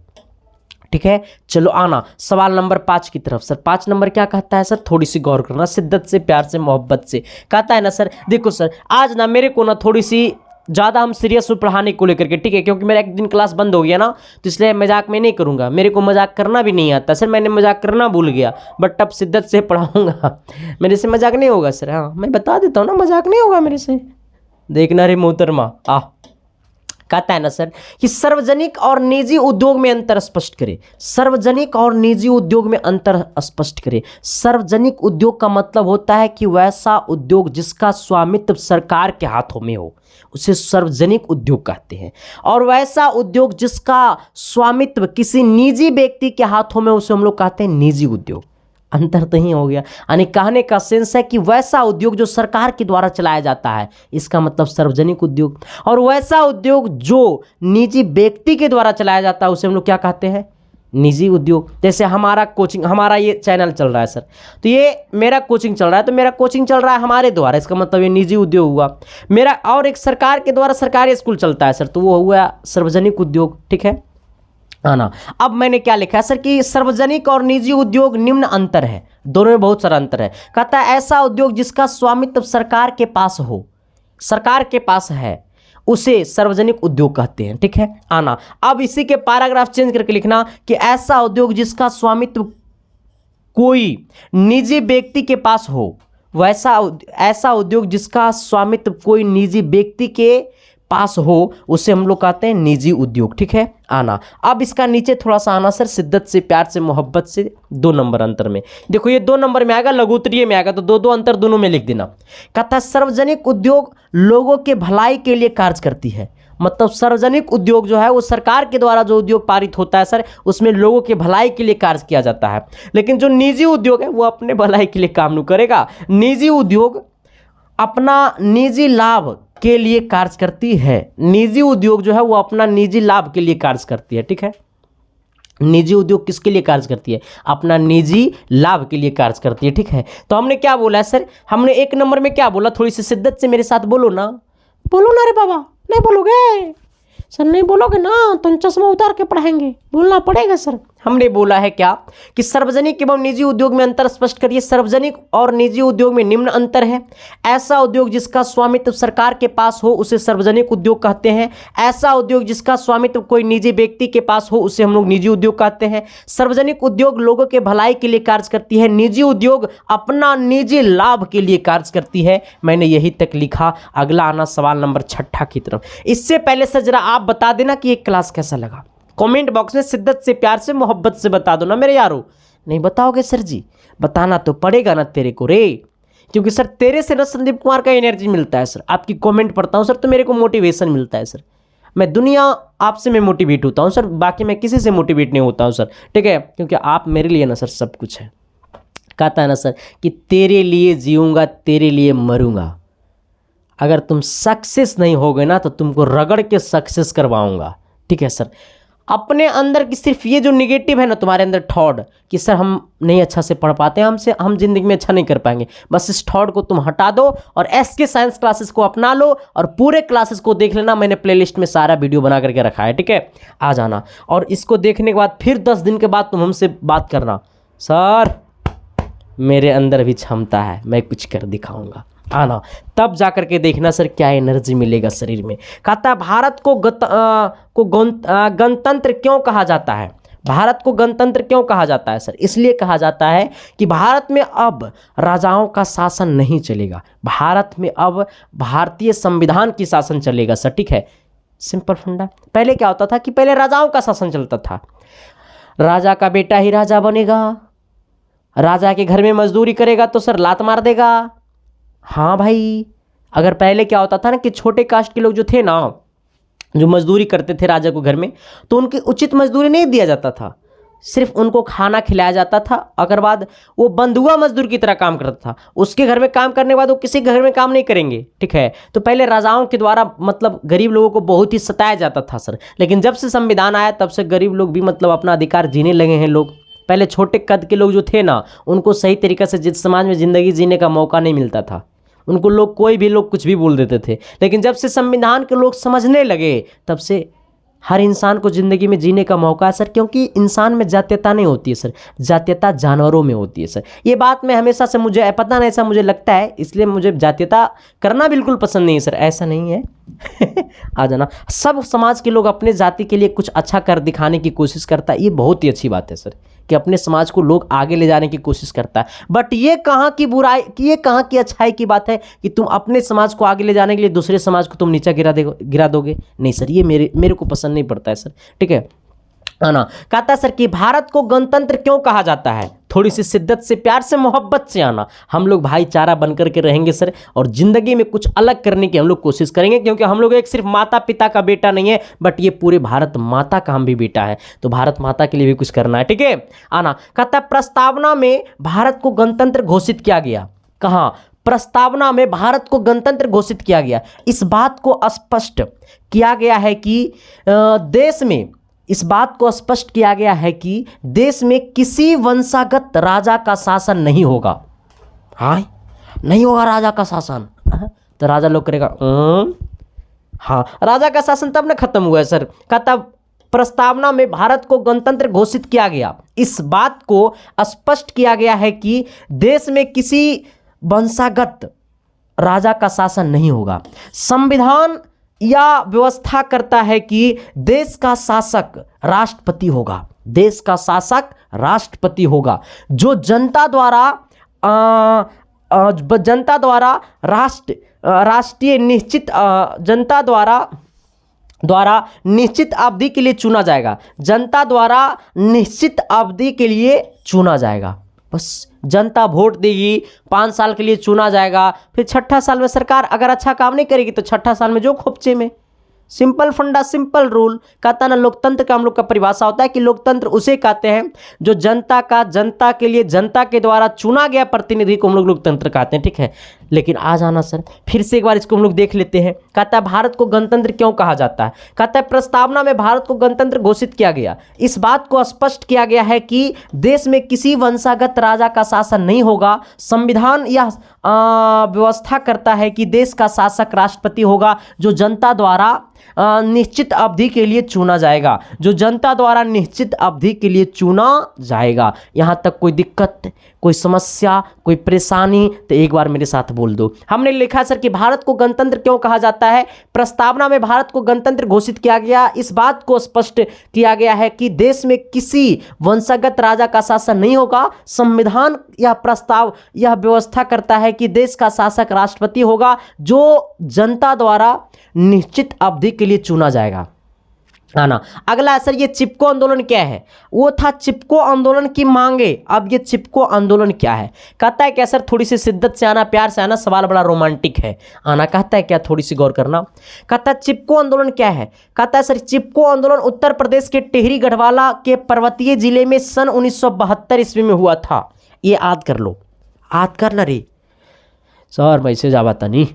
ठीक है, चलो आना सवाल नंबर 5 की तरफ। सर 5 नंबर क्या कहता है सर, थोड़ी सी गौर करना, शिद्दत से, प्यार से, मोहब्बत से कहता है ना सर। देखो सर, आज ना मेरे को ना थोड़ी सी ज़्यादा हम सीरियस हूँ पढ़ाने को लेकर के, ठीक है, क्योंकि मेरा एक दिन क्लास बंद हो गया ना, तो इसलिए मजाक में नहीं करूँगा। मेरे को मजाक करना भी नहीं आता सर, मैंने मजाक करना भूल गया, बट अब शिद्दत से पढ़ाऊँगा। मेरे से मजाक नहीं होगा सर, हाँ मैं बता देता हूँ ना, मजाक नहीं होगा मेरे से। देखना रे मोहतरमा कहता है ना सर कि सार्वजनिक और निजी उद्योग में अंतर स्पष्ट करें। सार्वजनिक और निजी उद्योग में अंतर स्पष्ट करें। सार्वजनिक उद्योग का मतलब होता है कि वैसा उद्योग जिसका स्वामित्व सरकार के हाथों में हो, उसे सार्वजनिक उद्योग कहते हैं। और वैसा उद्योग जिसका स्वामित्व किसी निजी व्यक्ति के हाथों में, उसे हम लोग कहते हैं निजी उद्योग। अंतर तो ही हो गया, यानी कहने का सेंस है कि वैसा उद्योग जो सरकार के द्वारा चलाया जाता है, इसका मतलब सार्वजनिक उद्योग। और वैसा उद्योग जो निजी व्यक्ति के द्वारा चलाया जाता है, उसे हम लोग क्या कहते हैं, निजी उद्योग। जैसे हमारा ये चैनल चल रहा है सर, तो ये मेरा कोचिंग चल रहा है, तो मेरा कोचिंग चल रहा है हमारे द्वारा, इसका मतलब ये निजी उद्योग हुआ मेरा। और एक सरकार के द्वारा सरकारी स्कूल चलता है सर, तो वो हुआ सार्वजनिक उद्योग। ठीक है आना, अब मैंने क्या लिखा है सर कि सार्वजनिक और निजी उद्योग निम्न अंतर है, दोनों में बहुत सारा अंतर है। कहता है ऐसा उद्योग जिसका स्वामित्व सरकार के पास हो, सरकार के पास है, उसे सार्वजनिक उद्योग कहते हैं। ठीक है आना, अब इसी के पैराग्राफ चेंज करके लिखना कि ऐसा उद्योग जिसका स्वामित्व कोई निजी व्यक्ति के पास हो, ऐसा उद्योग जिसका स्वामित्व कोई निजी व्यक्ति के पास हो, उसे हम लोग कहते हैं निजी उद्योग। ठीक है आना, अब इसका नीचे थोड़ा सा आना सर, शिद्दत से, प्यार से, मोहब्बत से, 2 नंबर अंतर में। देखो ये 2 नंबर में आएगा, लघुत्तरीय में आएगा, तो 2 अंतर दोनों में लिख देना। कहता है सार्वजनिक उद्योग लोगों के भलाई के लिए कार्य करती है। मतलब सार्वजनिक उद्योग जो है वो सरकार के द्वारा जो उद्योग पारित होता है सर, उसमें लोगों के भलाई के लिए कार्य किया जाता है। लेकिन जो निजी उद्योग है वो अपने भलाई के लिए काम नहीं करेगा। निजी उद्योग अपना निजी लाभ के लिए कार्य करती है। निजी उद्योग जो है वो अपना निजी लाभ के लिए कार्य करती है। ठीक है, निजी उद्योग किसके लिए कार्य करती है, अपना निजी लाभ के लिए कार्य करती है। ठीक है, तो हमने क्या बोला है सर, हमने 1 नंबर में क्या बोला, थोड़ी सी शिद्दत से मेरे साथ बोलो ना, बोलो ना रे बाबा, नहीं बोलोगे सर, नहीं बोलोगे ना तो चश्मा उतार के पढ़ाएंगे, बोलना पड़ेगा सर। हमने बोला है क्या कि सार्वजनिक एवं निजी उद्योग में अंतर स्पष्ट करिए। सार्वजनिक और निजी उद्योग में निम्न अंतर है। ऐसा उद्योग जिसका स्वामित्व सरकार के पास हो, उसे सार्वजनिक उद्योग कहते हैं। ऐसा उद्योग जिसका स्वामित्व कोई निजी व्यक्ति के पास हो, उसे हम लोग निजी उद्योग कहते हैं। सार्वजनिक उद्योग लोगों के भलाई के लिए कार्य करती है, निजी उद्योग अपना निजी लाभ के लिए कार्य करती है। मैंने यही तक लिखा। अगला आना सवाल नंबर 6 की तरफ। इससे पहले सर जरा आप बता देना कि ये क्लास कैसा लगा, कमेंट बॉक्स में शिद्दत से, प्यार से, मोहब्बत से बता दो ना मेरे यारो। नहीं बताओगे सर जी, बताना तो पड़ेगा ना तेरे को रे, क्योंकि सर तेरे से ना संदीप कुमार का एनर्जी मिलता है सर। आपकी कमेंट पढ़ता हूँ सर तो मेरे को मोटिवेशन मिलता है सर। मैं दुनिया आपसे मैं मोटिवेट होता हूँ सर, बाकी मैं किसी से मोटिवेट नहीं होता हूँ सर। ठीक है, क्योंकि आप मेरे लिए ना सर सब कुछ है। कहता है ना सर कि तेरे लिए जीऊँगा, तेरे लिए मरूँगा। अगर तुम सक्सेस नहीं होगे ना तो तुमको रगड़ के सक्सेस करवाऊँगा। ठीक है सर, अपने अंदर की सिर्फ ये जो निगेटिव है ना तुम्हारे अंदर थॉट कि सर हम नहीं अच्छा से पढ़ पाते हैं, हम जिंदगी में अच्छा नहीं कर पाएंगे, बस इस थॉट को तुम हटा दो और एसके साइंस क्लासेस को अपना लो और पूरे क्लासेस को देख लेना। मैंने प्लेलिस्ट में सारा वीडियो बना करके रखा है। ठीक है, आ जाना और इसको देखने के बाद फिर 10 दिन के बाद तुम हमसे बात करना, सर मेरे अंदर भी क्षमता है, मैं कुछ कर दिखाऊंगा। आना, तब जाकर के देखना सर क्या एनर्जी मिलेगा शरीर में। कहता है भारत को गणतंत्र क्यों कहा जाता है। भारत को गणतंत्र क्यों कहा जाता है सर, इसलिए कहा जाता है कि भारत में अब राजाओं का शासन नहीं चलेगा, भारत में अब भारतीय संविधान की शासन चलेगा सर। ठीक है, सिंपल फंडा। पहले क्या होता था कि पहले राजाओं का शासन चलता था, राजा का बेटा ही राजा बनेगा, राजा के घर में मजदूरी करेगा तो सर लात मार देगा, हाँ भाई, अगर पहले क्या होता था ना कि छोटे कास्ट के लोग जो थे ना, जो मजदूरी करते थे राजा को घर में, तो उनकी उचित मजदूरी नहीं दिया जाता था, सिर्फ उनको खाना खिलाया जाता था। अगर बाद वो बंधुआ मजदूर की तरह काम करता था, उसके घर में काम करने के बाद वो किसी घर में काम नहीं करेंगे, ठीक है। तो पहले राजाओं के द्वारा मतलब गरीब लोगों को बहुत ही सताया जाता था सर। लेकिन जब से संविधान आया तब से गरीब लोग भी मतलब अपना अधिकार जीने लगे हैं लोग। पहले छोटे कद के लोग जो थे ना, उनको सही तरीके से जिस समाज में ज़िंदगी जीने का मौका नहीं मिलता था, उनको लोग कोई भी लोग कुछ भी बोल देते थे। लेकिन जब से संविधान के लोग समझने लगे तब से हर इंसान को ज़िंदगी में जीने का मौका है सर। क्योंकि इंसान में जातीयता नहीं होती है सर, जातीयता जानवरों में होती है सर। ये बात मैं हमेशा से, मुझे पता नहीं, ऐसा मुझे लगता है, इसलिए मुझे जातीयता करना बिल्कुल पसंद नहीं है सर। ऐसा नहीं है आ जाना, सब समाज के लोग अपने जाति के लिए कुछ अच्छा कर दिखाने की कोशिश करता है, ये बहुत ही अच्छी बात है सर कि अपने समाज को लोग आगे ले जाने की कोशिश करता है। बट ये कहाँ की बुराई, ये कहाँ की अच्छाई की बात है कि तुम अपने समाज को आगे ले जाने के लिए दूसरे समाज को तुम नीचा गिरा दोगे? नहीं सर, ये मेरे को पसंद नहीं पड़ता है सर, ठीक है ना। कहता है सर कि भारत को गणतंत्र क्यों कहा जाता है? थोड़ी सी शिद्दत से, प्यार से, मोहब्बत से आना। हम लोग भाईचारा बनकर के रहेंगे सर, और जिंदगी में कुछ अलग करने की हम लोग कोशिश करेंगे, क्योंकि हम लोग एक सिर्फ माता पिता का बेटा नहीं है, बट ये पूरे भारत माता का हम भी बेटा है। तो भारत माता के लिए भी कुछ करना है, ठीक है आना। कहता है प्रस्तावना में भारत को गणतंत्र घोषित किया गया। कहाँ? प्रस्तावना में भारत को गणतंत्र घोषित किया गया। इस बात को स्पष्ट किया गया है कि इस बात को स्पष्ट किया गया है कि देश में किसी वंशागत राजा का शासन नहीं होगा। हाँ, नहीं होगा राजा का शासन। तो राजा लोग करेगा हाँ, राजा का शासन तब ना खत्म हुआ है सर। कहता प्रस्तावना में भारत को गणतंत्र घोषित किया गया। इस बात को स्पष्ट किया गया है कि देश में किसी वंशागत राजा का शासन नहीं होगा। संविधान यह व्यवस्था करता है कि देश का शासक राष्ट्रपति होगा। देश का शासक राष्ट्रपति होगा, जो जनता द्वारा राष्ट्रीय निश्चित जनता द्वारा निश्चित अवधि के लिए चुना जाएगा। जनता द्वारा निश्चित अवधि के लिए चुना जाएगा। बस जनता वोट देगी, 5 साल के लिए चुना जाएगा, फिर छठा साल में सरकार अगर अच्छा काम नहीं करेगी तो छठा साल में जो खोपचे में। सिंपल फंडा, सिंपल रूल। कहता ना, लोकतंत्र का हम लोग का परिभाषा होता है कि लोकतंत्र उसे कहते हैं जो जनता के लिए जनता के द्वारा चुना गया प्रतिनिधि को हम लोग लोकतंत्र कहते हैं, ठीक है। लेकिन आ जाना सर, फिर से एक बार इसको हम लोग देख लेते हैं। कहता है भारत को गणतंत्र क्यों कहा जाता है? कहता है प्रस्तावना में भारत को गणतंत्र घोषित किया गया। इस बात को स्पष्ट किया गया है कि देश में किसी वंशागत राजा का शासन नहीं होगा। संविधान यह व्यवस्था करता है कि देश का शासक राष्ट्रपति होगा, जो जनता द्वारा निश्चित अवधि के लिए चुना जाएगा। जो जनता द्वारा निश्चित अवधि के लिए चुना जाएगा। यहां तक कोई दिक्कत, कोई समस्या, कोई परेशानी तो एक बार मेरे साथ बोल दो। हमने लिखा सर कि भारत को गणतंत्र क्यों कहा जाता है? प्रस्तावना में भारत को गणतंत्र घोषित किया गया। इस बात को स्पष्ट किया गया है कि देश में किसी वंशागत राजा का शासन नहीं होगा। संविधान यह व्यवस्था करता है कि देश का शासक राष्ट्रपति होगा, जो जनता द्वारा निश्चित अवधि के लिए चुना जाएगा। आना अगला सर, ये चिपको आंदोलन क्या है? वो था चिपको आंदोलन की मांगे। अब ये चिपको आंदोलन क्या है? कहता है क्या सर, थोड़ी सी शिद्दत से आना, प्यार से आना, सवाल बड़ा रोमांटिक है। आना कहता है क्या, थोड़ी सी गौर करना। कहता है चिपको आंदोलन क्या है? कहता है सर, चिपको आंदोलन उत्तर प्रदेश के टेहरी गढ़वाला के पर्वतीय जिले में सन 1972 ईस्वी में हुआ था। ये याद कर लो, याद करना रे सर। मैसेज आवा था नहीं,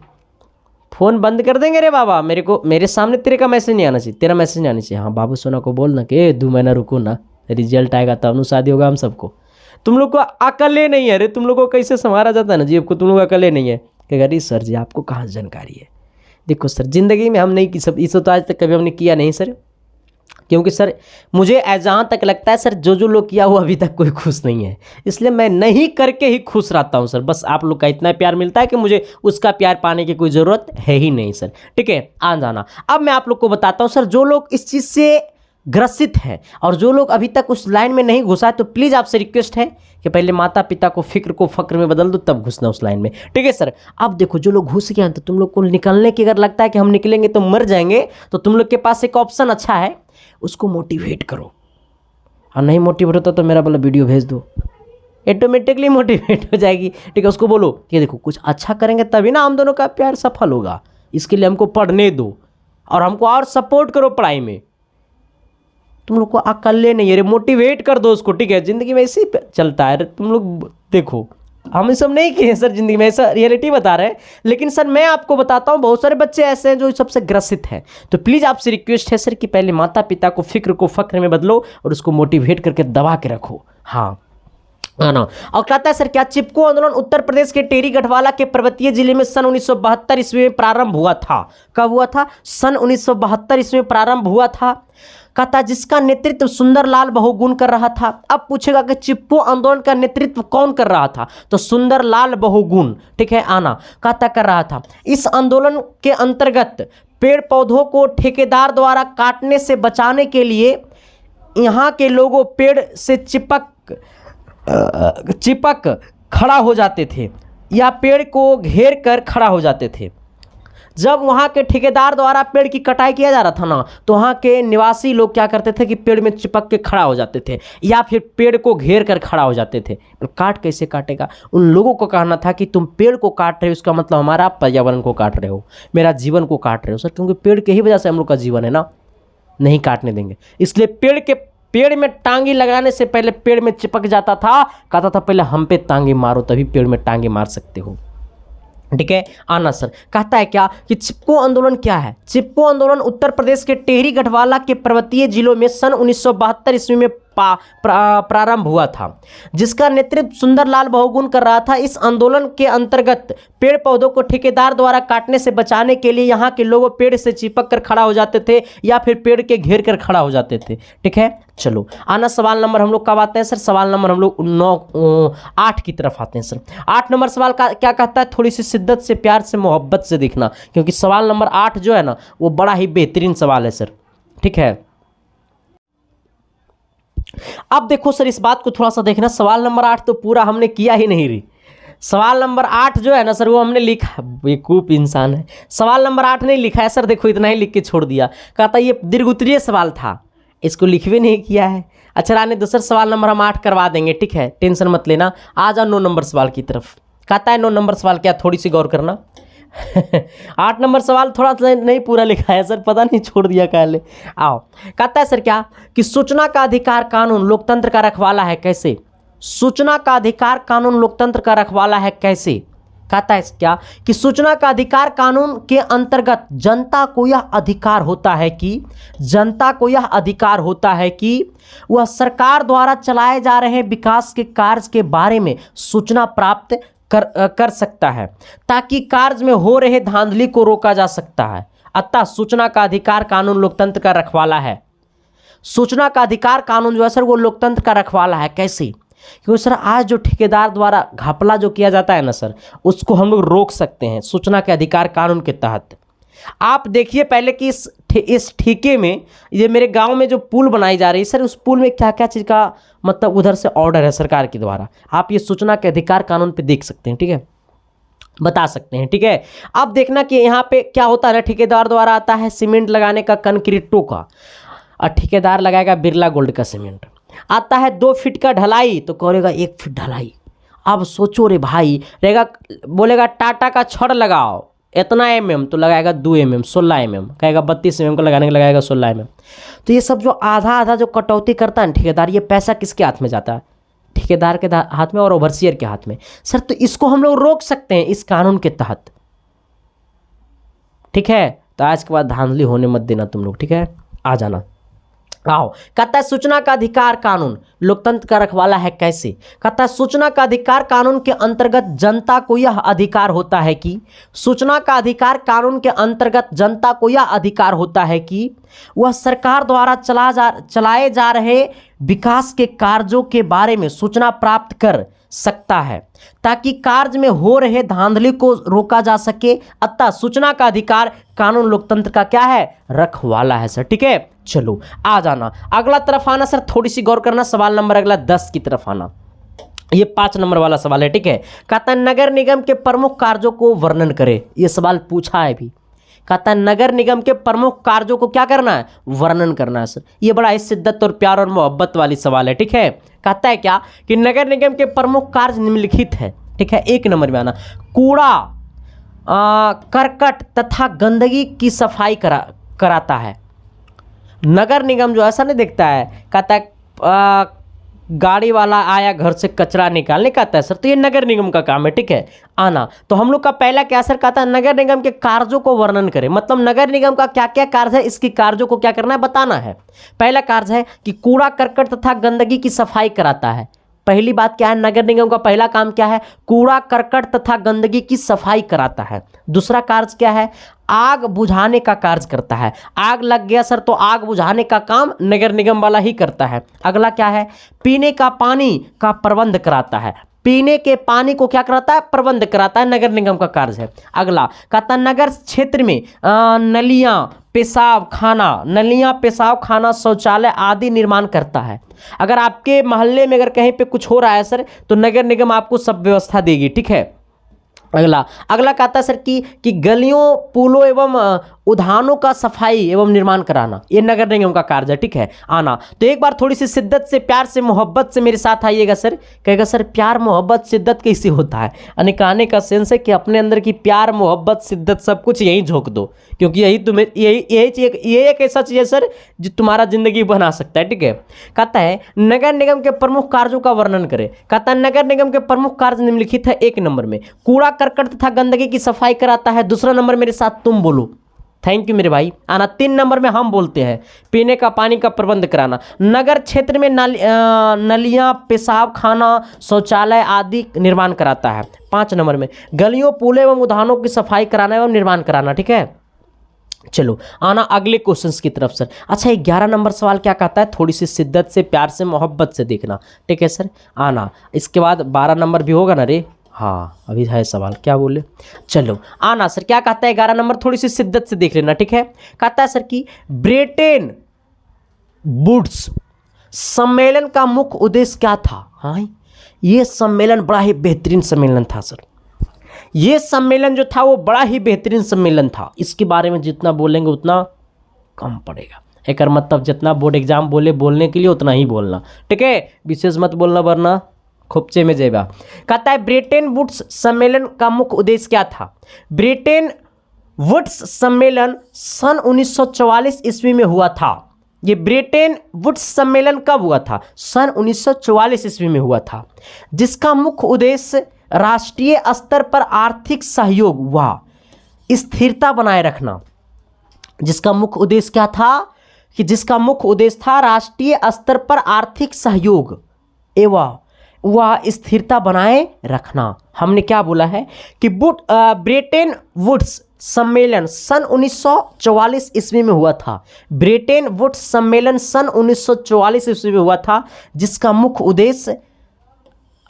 फ़ोन बंद कर देंगे रे बाबा। मेरे सामने तेरे का मैसेज नहीं आना चाहिए, तेरा मैसेज नहीं आना चाहिए। हाँ, बाबू सोना को बोलना कि 2 महीना रुको ना, रिजल्ट आएगा तब शादी होगा हम सबको। तुम लोग को अकले नहीं है रे, तुम लोग को कैसे संभाला जाता है ना जी, आपको तुम लोग अकले नहीं है। क्या अरे सर जी, आपको कहाँ जानकारी है? देखो सर, ज़िंदगी में हम नहीं की सब इसे तो आज तक कभी हमने किया नहीं सर। क्योंकि सर मुझे जहाँ तक लगता है सर, जो लोग किया वो अभी तक कोई खुश नहीं है, इसलिए मैं नहीं करके ही खुश रहता हूँ सर। बस आप लोग का इतना प्यार मिलता है कि मुझे उसका प्यार पाने की कोई ज़रूरत है ही नहीं सर, ठीक है। आ जाना, अब मैं आप लोग को बताता हूँ सर, जो लोग इस चीज़ से ग्रसित हैं और जो लोग अभी तक उस लाइन में नहीं घुसा है, तो प्लीज़ आपसे रिक्वेस्ट है कि पहले माता पिता को फिक्र को फक्र में बदल दो, तब घुसना उस लाइन में, ठीक है सर। अब देखो, जो लोग घुस गए हैं तो तुम लोग को निकलने की अगर लगता है कि हम निकलेंगे तो मर जाएंगे, तो तुम लोग के पास एक ऑप्शन अच्छा है, उसको मोटिवेट करो। और नहीं मोटिवेट होता तो मेरा वाला वीडियो भेज दो, ऑटोमेटिकली मोटिवेट हो जाएगी। ठीक है, उसको बोलो कि देखो कुछ अच्छा करेंगे तभी ना हम दोनों का प्यार सफल होगा, इसके लिए हमको पढ़ने दो और हमको और सपोर्ट करो पढ़ाई में। तुम लोग को अकल नहीं है रे, मोटिवेट कर दो उसको। ठीक है, ज़िंदगी में ऐसे ही चलता है। तुम लोग देखो, हम ये सब नहीं किए सर ज़िंदगी में, ऐसा रियलिटी बता रहे हैं। लेकिन सर मैं आपको बताता हूँ, बहुत सारे बच्चे ऐसे हैं जो सबसे ग्रसित हैं। तो प्लीज़ आपसे रिक्वेस्ट है सर कि पहले माता पिता को फिक्र को फ़ख्र में बदलो और उसको मोटिवेट करके दबा के रखो। हाँ ना। और कहता है सर क्या चिपको आंदोलन उत्तर प्रदेश के टेरी गढ़वाला के पर्वतीय जिले में सन 1972 ईस्वी में प्रारंभ हुआ था। कब हुआ था? सन 1972 ईस्वी में प्रारंभ हुआ था। कहता जिसका नेतृत्व सुंदरलाल बहुगुण कर रहा था। अब पूछेगा कि चिपको आंदोलन का नेतृत्व कौन कर रहा था? तो सुंदरलाल बहुगुण, ठीक है, आना, कहता कर रहा था। इस आंदोलन के अंतर्गत पेड़ पौधों को ठेकेदार द्वारा काटने से बचाने के लिए यहाँ के लोगों पेड़ से चिपक खड़ा हो जाते थे या पेड़ को घेर कर खड़ा हो जाते थे। जब वहाँ के ठेकेदार द्वारा पेड़ की कटाई किया जा रहा था ना, तो वहाँ के निवासी लोग क्या करते थे कि पेड़ में चिपक के खड़ा हो जाते थे या फिर पेड़ को घेर कर खड़ा हो जाते थे। काट कैसे काटेगा? उन लोगों को कहना था कि तुम पेड़ को काट रहे हो, इसका मतलब हमारा पर्यावरण को काट रहे हो, मेरा जीवन को काट रहे हो। सर क्योंकि पेड़ के ही वजह से हम लोग का जीवन है ना, नहीं काटने देंगे। इसलिए पेड़ में टांगी लगाने से पहले पेड़ में चिपक जाता था, कहता था पहले हम पे टांगे मारो तभी पेड़ में टांगे मार सकते हो। ठीक है, आना सर। कहता है क्या कि चिपको आंदोलन क्या है? चिपको आंदोलन उत्तर प्रदेश के टेहरी गढ़वाला के पर्वतीय जिलों में सन 1972 ईस्वी में प्रारंभ हुआ था, जिसका नेतृत्व सुंदरलाल बहुगुण कर रहा था। इस आंदोलन के अंतर्गत पेड़ पौधों को ठेकेदार द्वारा काटने से बचाने के लिए यहाँ के लोग पेड़ से चिपक कर खड़ा हो जाते थे या फिर पेड़ के घेर कर खड़ा हो जाते थे। ठीक है, चलो आना सवाल नंबर हम लोग कब आते हैं सर? सवाल नंबर हम लोग 8 की तरफ आते हैं सर। 8 नंबर सवाल का क्या कहता है? थोड़ी सी शिद्दत से, प्यार से, मोहब्बत से देखना, क्योंकि सवाल नंबर 8 जो है ना वो बड़ा ही बेहतरीन सवाल है सर। ठीक है, अब देखो सर इस बात को थोड़ा सा देखना। सवाल नंबर 8 तो पूरा हमने किया ही नहीं रही। सवाल नंबर 8 जो है ना सर वो हमने लिखा, बेवकूफ इंसान है, सवाल नंबर 8 नहीं लिखा है सर। देखो इतना ही लिख के छोड़ दिया, कहता ये दीर्घोत्तरीय सवाल था, इसको लिख भी नहीं किया है। अच्छा रानी दूसरा सवाल नंबर हम 8 करवा देंगे। ठीक है, टेंशन मत लेना। आ जाओ 9 नंबर सवाल की तरफ। कहता है 9 नंबर सवाल क्या, थोड़ी सी गौर करना। 8 नंबर सवाल थोड़ा सा नहीं पूरा लिखा है सर, पता नहीं छोड़ दिया काले। आओ, कहता है सर क्या कि सूचना का अधिकार कानून लोकतंत्र का रखवाला है कैसे? सूचना का अधिकार कानून लोकतंत्र का रखवाला है कैसे? कहता है क्या कि सूचना का अधिकार कानून के अंतर्गत जनता को यह अधिकार होता है कि वह सरकार द्वारा चलाए जा रहे विकास के कार्य के बारे में सूचना प्राप्त कर सकता है, ताकि कार्य में हो रहे धांधली को रोका जा सकता है। अतः सूचना का अधिकार कानून लोकतंत्र का रखवाला है। सूचना का अधिकार कानून जो है सर वो लोकतंत्र का रखवाला है। कैसे? क्योंकि सर आज जो ठेकेदार द्वारा घपला जो किया जाता है ना सर, उसको हम लोग रोक सकते हैं सूचना के अधिकार कानून के तहत। आप देखिए पहले कि इस ठेके में, ये मेरे गांव में जो पुल बनाई जा रही है सर, उस पुल में क्या क्या चीज़ का मतलब उधर से ऑर्डर है सरकार के द्वारा, आप ये सूचना के अधिकार कानून पे देख सकते हैं। ठीक है, बता सकते हैं। ठीक है, अब देखना कि यहाँ पे क्या होता है ना, ठेकेदार द्वारा आता है सीमेंट लगाने का, कंक्रीटों का, और ठेकेदार लगाएगा बिरला गोल्ड का सीमेंट। आता है 2 फीट का ढलाई तो करेगा 1 फीट ढलाई। अब सोचो रे भाई, रहेगा बोलेगा टाटा का छड़ लगाओ इतना mm तो लगाएगा 2 mm 16 mm, कहेगा 32 mm को लगाने के लगाएगा 16 mm। तो ये सब जो आधा जो कटौती करता है ठेकेदार, ये पैसा किसके हाथ में जाता है? ठेकेदार के हाथ में और ओवरसियर के हाथ में। सर तो इसको हम लोग रोक सकते हैं इस कानून के तहत। ठीक है, तो आज के बाद धांधली होने मत देना तुम लोग। ठीक है, आ जाना। आओ, कहता है सूचना का अधिकार कानून लोकतंत्र का रखवाला है कैसे? कहता है सूचना का अधिकार कानून के अंतर्गत जनता को यह अधिकार होता है कि सूचना का अधिकार कानून के अंतर्गत जनता को यह अधिकार होता है कि वह सरकार द्वारा चलाए जा रहे विकास के कार्यों के बारे में सूचना प्राप्त कर सकता है, ताकि कार्य में हो रहे धांधली को रोका जा सके। अतः सूचना का अधिकार कानून लोकतंत्र का क्या है? रखवाला है सर। ठीक है, चलो आ जाना। अगला तरफ आना सर, थोड़ी सी गौर करना। सवाल नंबर अगला 10 की तरफ आना। ये 5 नंबर वाला सवाल है। ठीक है, कहता है नगर निगम के प्रमुख कार्यों को वर्णन करे। ये सवाल पूछा है भी कहता है नगर निगम के प्रमुख कार्यों को क्या करना है, वर्णन करना है सर। ये बड़ा ही शिद्दत और प्यार और मोहब्बत वाली सवाल है, ठीक है। कहता है क्या कि नगर निगम के प्रमुख कार्य निम्नलिखित है, ठीक है। एक नंबर में आना, कूड़ा करकट तथा गंदगी की सफाई कराता है। नगर निगम जो ऐसा नहीं देखता है, कहता है गाड़ी वाला आया घर से कचरा निकालने, कहता है सर तो ये नगर निगम का काम है, ठीक है। आना, तो हम लोग का पहला क्या सर, कहता है नगर निगम के कार्यों को वर्णन करें, मतलब नगर निगम का क्या क्या कार्य है, इसकी कार्यों को क्या करना है, बताना है। पहला कार्य है कि कूड़ा करकट तथा गंदगी की सफाई कराता है। पहली बात क्या है, नगर निगम का पहला काम क्या है, कूड़ा करकट तथा गंदगी की सफाई कराता है। दूसरा कार्य क्या है, आग बुझाने का कार्य करता है। आग लग गया सर तो आग बुझाने का काम नगर निगम वाला ही करता है। अगला क्या है, पीने का पानी का प्रबंध कराता है। पीने के पानी को क्या कराता है, प्रबंध कराता है, नगर निगम का कार्य है। अगला कहता है नगर क्षेत्र में नलियां पेशाब खाना शौचालय आदि निर्माण करता है। अगर आपके मोहल्ले में अगर कहीं पे कुछ हो रहा है सर तो नगर निगम आपको सब व्यवस्था देगी, ठीक है। अगला कहता है सर कि गलियों पुलों एवं उद्यानों का सफाई एवं निर्माण कराना, ये नगर निगम का कार्य है, ठीक है। आना, तो एक बार थोड़ी सी शिद्दत से प्यार से मोहब्बत से मेरे साथ आइएगा सर। कहेगा सर प्यार मोहब्बत शिद्दत कैसे होता है, यानी कहने का सेंस है कि अपने अंदर की प्यार मोहब्बत शिद्दत सब कुछ यहीं झोंक दो, क्योंकि यही तुम्हें ये एक ऐसा चीज़ है सर जो तुम्हारा जिंदगी बना सकता है, ठीक है। कहता है नगर निगम के प्रमुख कार्यों का वर्णन करें। कहता है नगर निगम के प्रमुख कार्य निम्नलिखित है। एक नंबर में कूड़ा करकट तथा गंदगी की सफाई कराता है। दूसरा नंबर मेरे साथ तुम बोलो, थैंक यू मेरे भाई। आना, 3 नंबर में हम बोलते हैं पीने का पानी का प्रबंध कराना। नगर क्षेत्र में नलियां पेशाब खाना शौचालय आदि निर्माण कराता है। 5 नंबर में गलियों पुलों एवं उद्यानों की सफाई कराना एवं निर्माण कराना, ठीक है। चलो आना अगले क्वेश्चंस की तरफ सर। अच्छा, 11 नंबर सवाल क्या कहता है, थोड़ी सी शिद्दत से प्यार से मोहब्बत से देखना, ठीक है सर। आना, इसके बाद 12 नंबर भी होगा ना रे, हाँ अभी है सवाल, क्या बोले। चलो आना सर, क्या कहता है 11 नंबर, थोड़ी सी शिद्दत से देख लेना, ठीक है। कहता है सर कि ब्रेटन वुड्स सम्मेलन का मुख्य उद्देश्य क्या था। हाँ, ये सम्मेलन बड़ा ही बेहतरीन सम्मेलन था सर। ये सम्मेलन जो था वो बड़ा ही बेहतरीन सम्मेलन था। इसके बारे में जितना बोलेंगे उतना कम पड़ेगा। एक मतलब जितना बोर्ड एग्जाम बोलने के लिए उतना ही बोलना, ठीक है, विशेष मत बोलना वरना खोपचे में जाएगा। कहता है ब्रेटन वुड्स सम्मेलन का मुख्य उद्देश्य क्या था। ब्रेटन वुड्स सम्मेलन सन 1944 ईस्वी में हुआ था। ये ब्रेटन वुड्स सम्मेलन कब हुआ था, सन 1944 ईस्वी में हुआ था, जिसका मुख्य उद्देश्य राष्ट्रीय स्तर पर आर्थिक सहयोग व स्थिरता बनाए रखना। जिसका मुख्य उद्देश्य क्या था, कि जिसका मुख्य उद्देश्य था राष्ट्रीय स्तर पर आर्थिक सहयोग एवं वह स्थिरता बनाए रखना। हमने क्या बोला है कि ब्रेटन वुड्स सम्मेलन सन 1944 ईस्वी में हुआ था। ब्रेटन वुड्स सम्मेलन सन 1944 ईस्वी में हुआ था, जिसका मुख्य उद्देश्य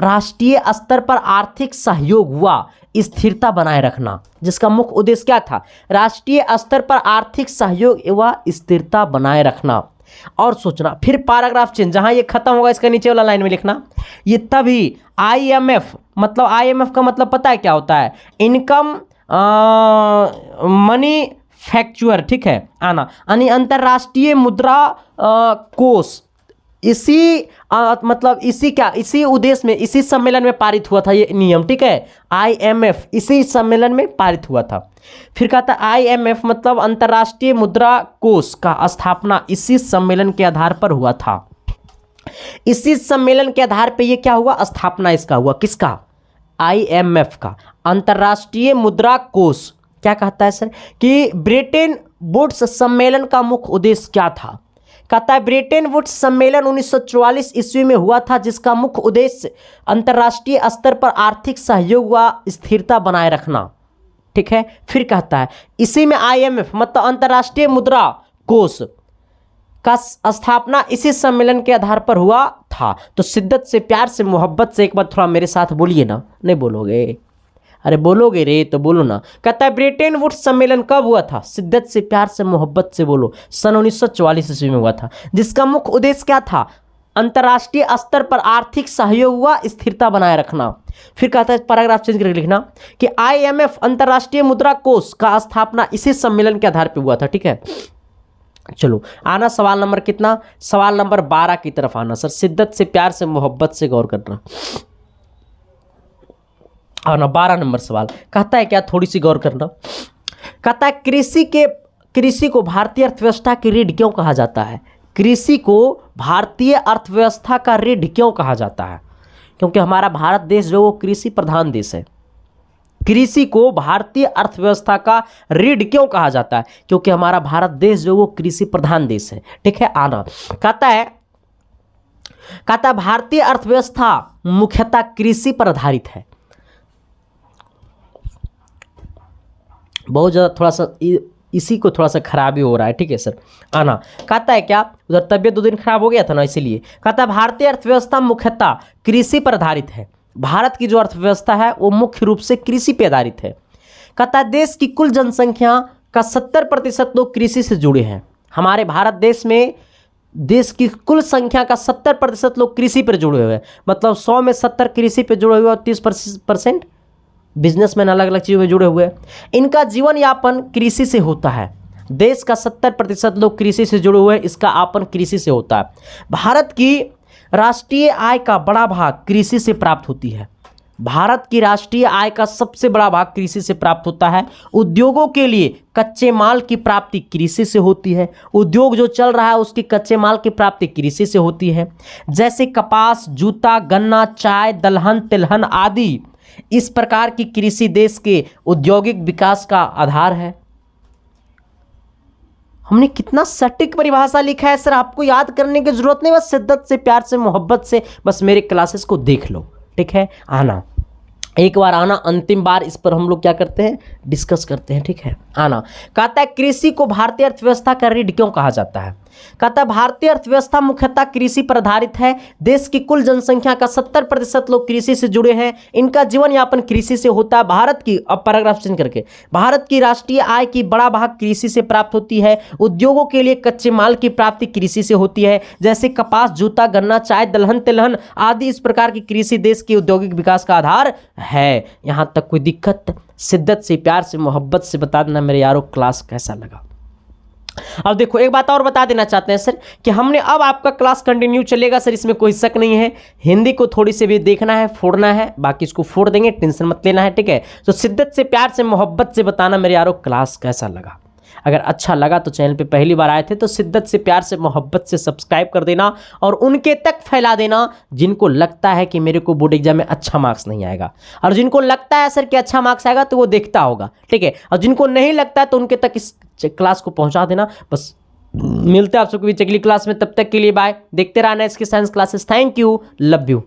राष्ट्रीय स्तर पर आर्थिक सहयोग व स्थिरता बनाए रखना। जिसका मुख्य उद्देश्य क्या था, राष्ट्रीय स्तर पर आर्थिक सहयोग एवं स्थिरता बनाए रखना। और सोचना, फिर पैराग्राफ चेंज, जहां ये खत्म होगा इसका नीचे वाला लाइन में लिखना, ये तभी IMF, मतलब IMF का मतलब पता है क्या होता है, इनकम मनी फैक्चुअर, ठीक है। आना, यानी अंतर्राष्ट्रीय मुद्रा कोष, इसी मतलब इसी उद्देश्य में, इसी सम्मेलन में पारित हुआ था ये नियम, ठीक है। IMF इसी सम्मेलन में पारित हुआ था। फिर कहता है IMF मतलब अंतर्राष्ट्रीय मुद्रा कोष का स्थापना इसी सम्मेलन के आधार पर हुआ था। इसी सम्मेलन के आधार पर ये क्या हुआ, स्थापना इसका हुआ, किसका, IMF का, अंतर्राष्ट्रीय मुद्रा कोष। क्या कहता है सर कि ब्रेटन वुड्स सम्मेलन का मुख्य उद्देश्य क्या था। कहता है ब्रेटन वुड्स सम्मेलन 1944 ईस्वी में हुआ था, जिसका मुख्य उद्देश्य अंतर्राष्ट्रीय स्तर पर आर्थिक सहयोग व स्थिरता बनाए रखना, ठीक है। फिर कहता है इसी में IMF मतलब अंतर्राष्ट्रीय मुद्रा कोष का स्थापना इसी सम्मेलन के आधार पर हुआ था। तो शिद्दत से प्यार से मोहब्बत से एक बार थोड़ा मेरे साथ बोलिए ना, नहीं बोलोगे, अरे बोलोगे रे तो बोलो ना। कहता है ब्रेटन वुड्स सम्मेलन कब हुआ था, शिद्दत से प्यार से मोहब्बत से बोलो, सन 1944 ईस्वी में हुआ था। जिसका मुख्य उद्देश्य क्या था, अंतर्राष्ट्रीय स्तर पर आर्थिक सहयोग व स्थिरता बनाए रखना। फिर कहता है पैराग्राफ चेंज करके लिखना कि IMF अंतर्राष्ट्रीय मुद्रा कोष का स्थापना इसी सम्मेलन के आधार पर हुआ था। ठीक है, चलो आना सवाल नंबर कितना, सवाल नंबर 12 की तरफ आना सर। शिद्दत से, प्यार से, मोहब्बत से गौर करना। आना 12 नंबर सवाल कहता है क्या, थोड़ी सी गौर करना। कहता है कृषि को भारतीय अर्थव्यवस्था की रीढ़ क्यों कहा जाता है? कृषि को भारतीय अर्थव्यवस्था का रीढ़ क्यों कहा जाता है? क्योंकि हमारा भारत देश जो वो कृषि प्रधान देश है। कृषि को भारतीय अर्थव्यवस्था का रीढ़ क्यों कहा जाता है? क्योंकि हमारा भारत देश जो वो कृषि प्रधान देश है। ठीक है, आना कहता है भारतीय अर्थव्यवस्था मुख्यतः कृषि पर आधारित है। बहुत ज़्यादा थोड़ा सा इसी को थोड़ा सा खराबी हो रहा है। ठीक है सर, आना कहता है क्या, उधर तबियत 2 दिन खराब हो गया था ना, इसीलिए कहता है भारतीय अर्थव्यवस्था मुख्यतः कृषि पर आधारित है। भारत की जो अर्थव्यवस्था है वो मुख्य रूप से कृषि पर आधारित है। कहता है देश की कुल जनसंख्या का 70% लोग कृषि से जुड़े हैं। हमारे भारत देश में देश की कुल संख्या का 70% लोग कृषि पर जुड़े हुए हैं। मतलब 100 में 70 कृषि पर जुड़े हुए और 30% बिजनेसमैन अलग अलग चीज़ों में जुड़े हुए हैं। इनका जीवन यापन कृषि से होता है। देश का 70% लोग कृषि से जुड़े हुए हैं, इसका आपन कृषि से होता है। भारत की राष्ट्रीय आय का बड़ा भाग कृषि से प्राप्त होती है। भारत की राष्ट्रीय आय का सबसे बड़ा भाग कृषि से प्राप्त होता है। उद्योगों के लिए कच्चे माल की प्राप्ति कृषि से होती है। उद्योग जो चल रहा है उसकी कच्चे माल की प्राप्ति कृषि से होती है, जैसे कपास, जूता, गन्ना, चाय, दलहन, तिलहन आदि। इस प्रकार की कृषि देश के औद्योगिक विकास का आधार है। हमने कितना सटीक परिभाषा लिखा है सर, आपको याद करने की जरूरत नहीं, बस शिद्दत से, प्यार से, मोहब्बत से बस मेरे क्लासेस को देख लो। ठीक है, आना एक बार आना, अंतिम बार इस पर हम लोग क्या करते हैं, डिस्कस करते हैं। ठीक है, आना कहता है कृषि को भारतीय अर्थव्यवस्था का रीढ़ क्यों कहा जाता है? कहता है भारतीय अर्थव्यवस्था मुख्यतः कृषि पर आधारित है। देश की कुल जनसंख्या का 70% लोग कृषि से जुड़े हैं। इनका जीवन यापन कृषि से होता है। भारत की, अब पैराग्राफ चेंज करके, भारत की राष्ट्रीय आय की बड़ा भाग कृषि से प्राप्त होती है। उद्योगों के लिए कच्चे माल की प्राप्ति कृषि से होती है, जैसे कपास, जूता, गन्ना, चाय, दलहन, तिलहन आदि। इस प्रकार की कृषि देश के औद्योगिक विकास का आधार है। यहाँ तक कोई दिक्कत? शिद्दत से, प्यार से, मोहब्बत से बता देना मेरे यारों क्लास कैसा लगा। अब देखो एक बात और बता देना चाहते हैं सर कि हमने अब आपका क्लास कंटिन्यू चलेगा सर, इसमें कोई शक नहीं है। हिंदी को थोड़ी सी भी देखना है, फोड़ना है, बाकी इसको फोड़ देंगे, टेंशन मत लेना है। ठीक है, तो शिद्दत से, प्यार से, मोहब्बत से बताना मेरे यारों क्लास कैसा लगा। अगर अच्छा लगा तो चैनल पे पहली बार आए थे तो शिद्दत से, प्यार से, मोहब्बत से सब्सक्राइब कर देना और उनके तक फैला देना जिनको लगता है कि मेरे को बोर्ड एग्जाम में अच्छा मार्क्स नहीं आएगा, और जिनको लगता है सर कि अच्छा मार्क्स आएगा तो वो देखता होगा। ठीक है, और जिनको नहीं लगता है तो उनके तक इस क्लास को पहुंचा देना। बस मिलते हैं आप सबको भी अगली क्लास में, तब तक के लिए बाय। देखते रहना इसके science classes. Thank you, love you.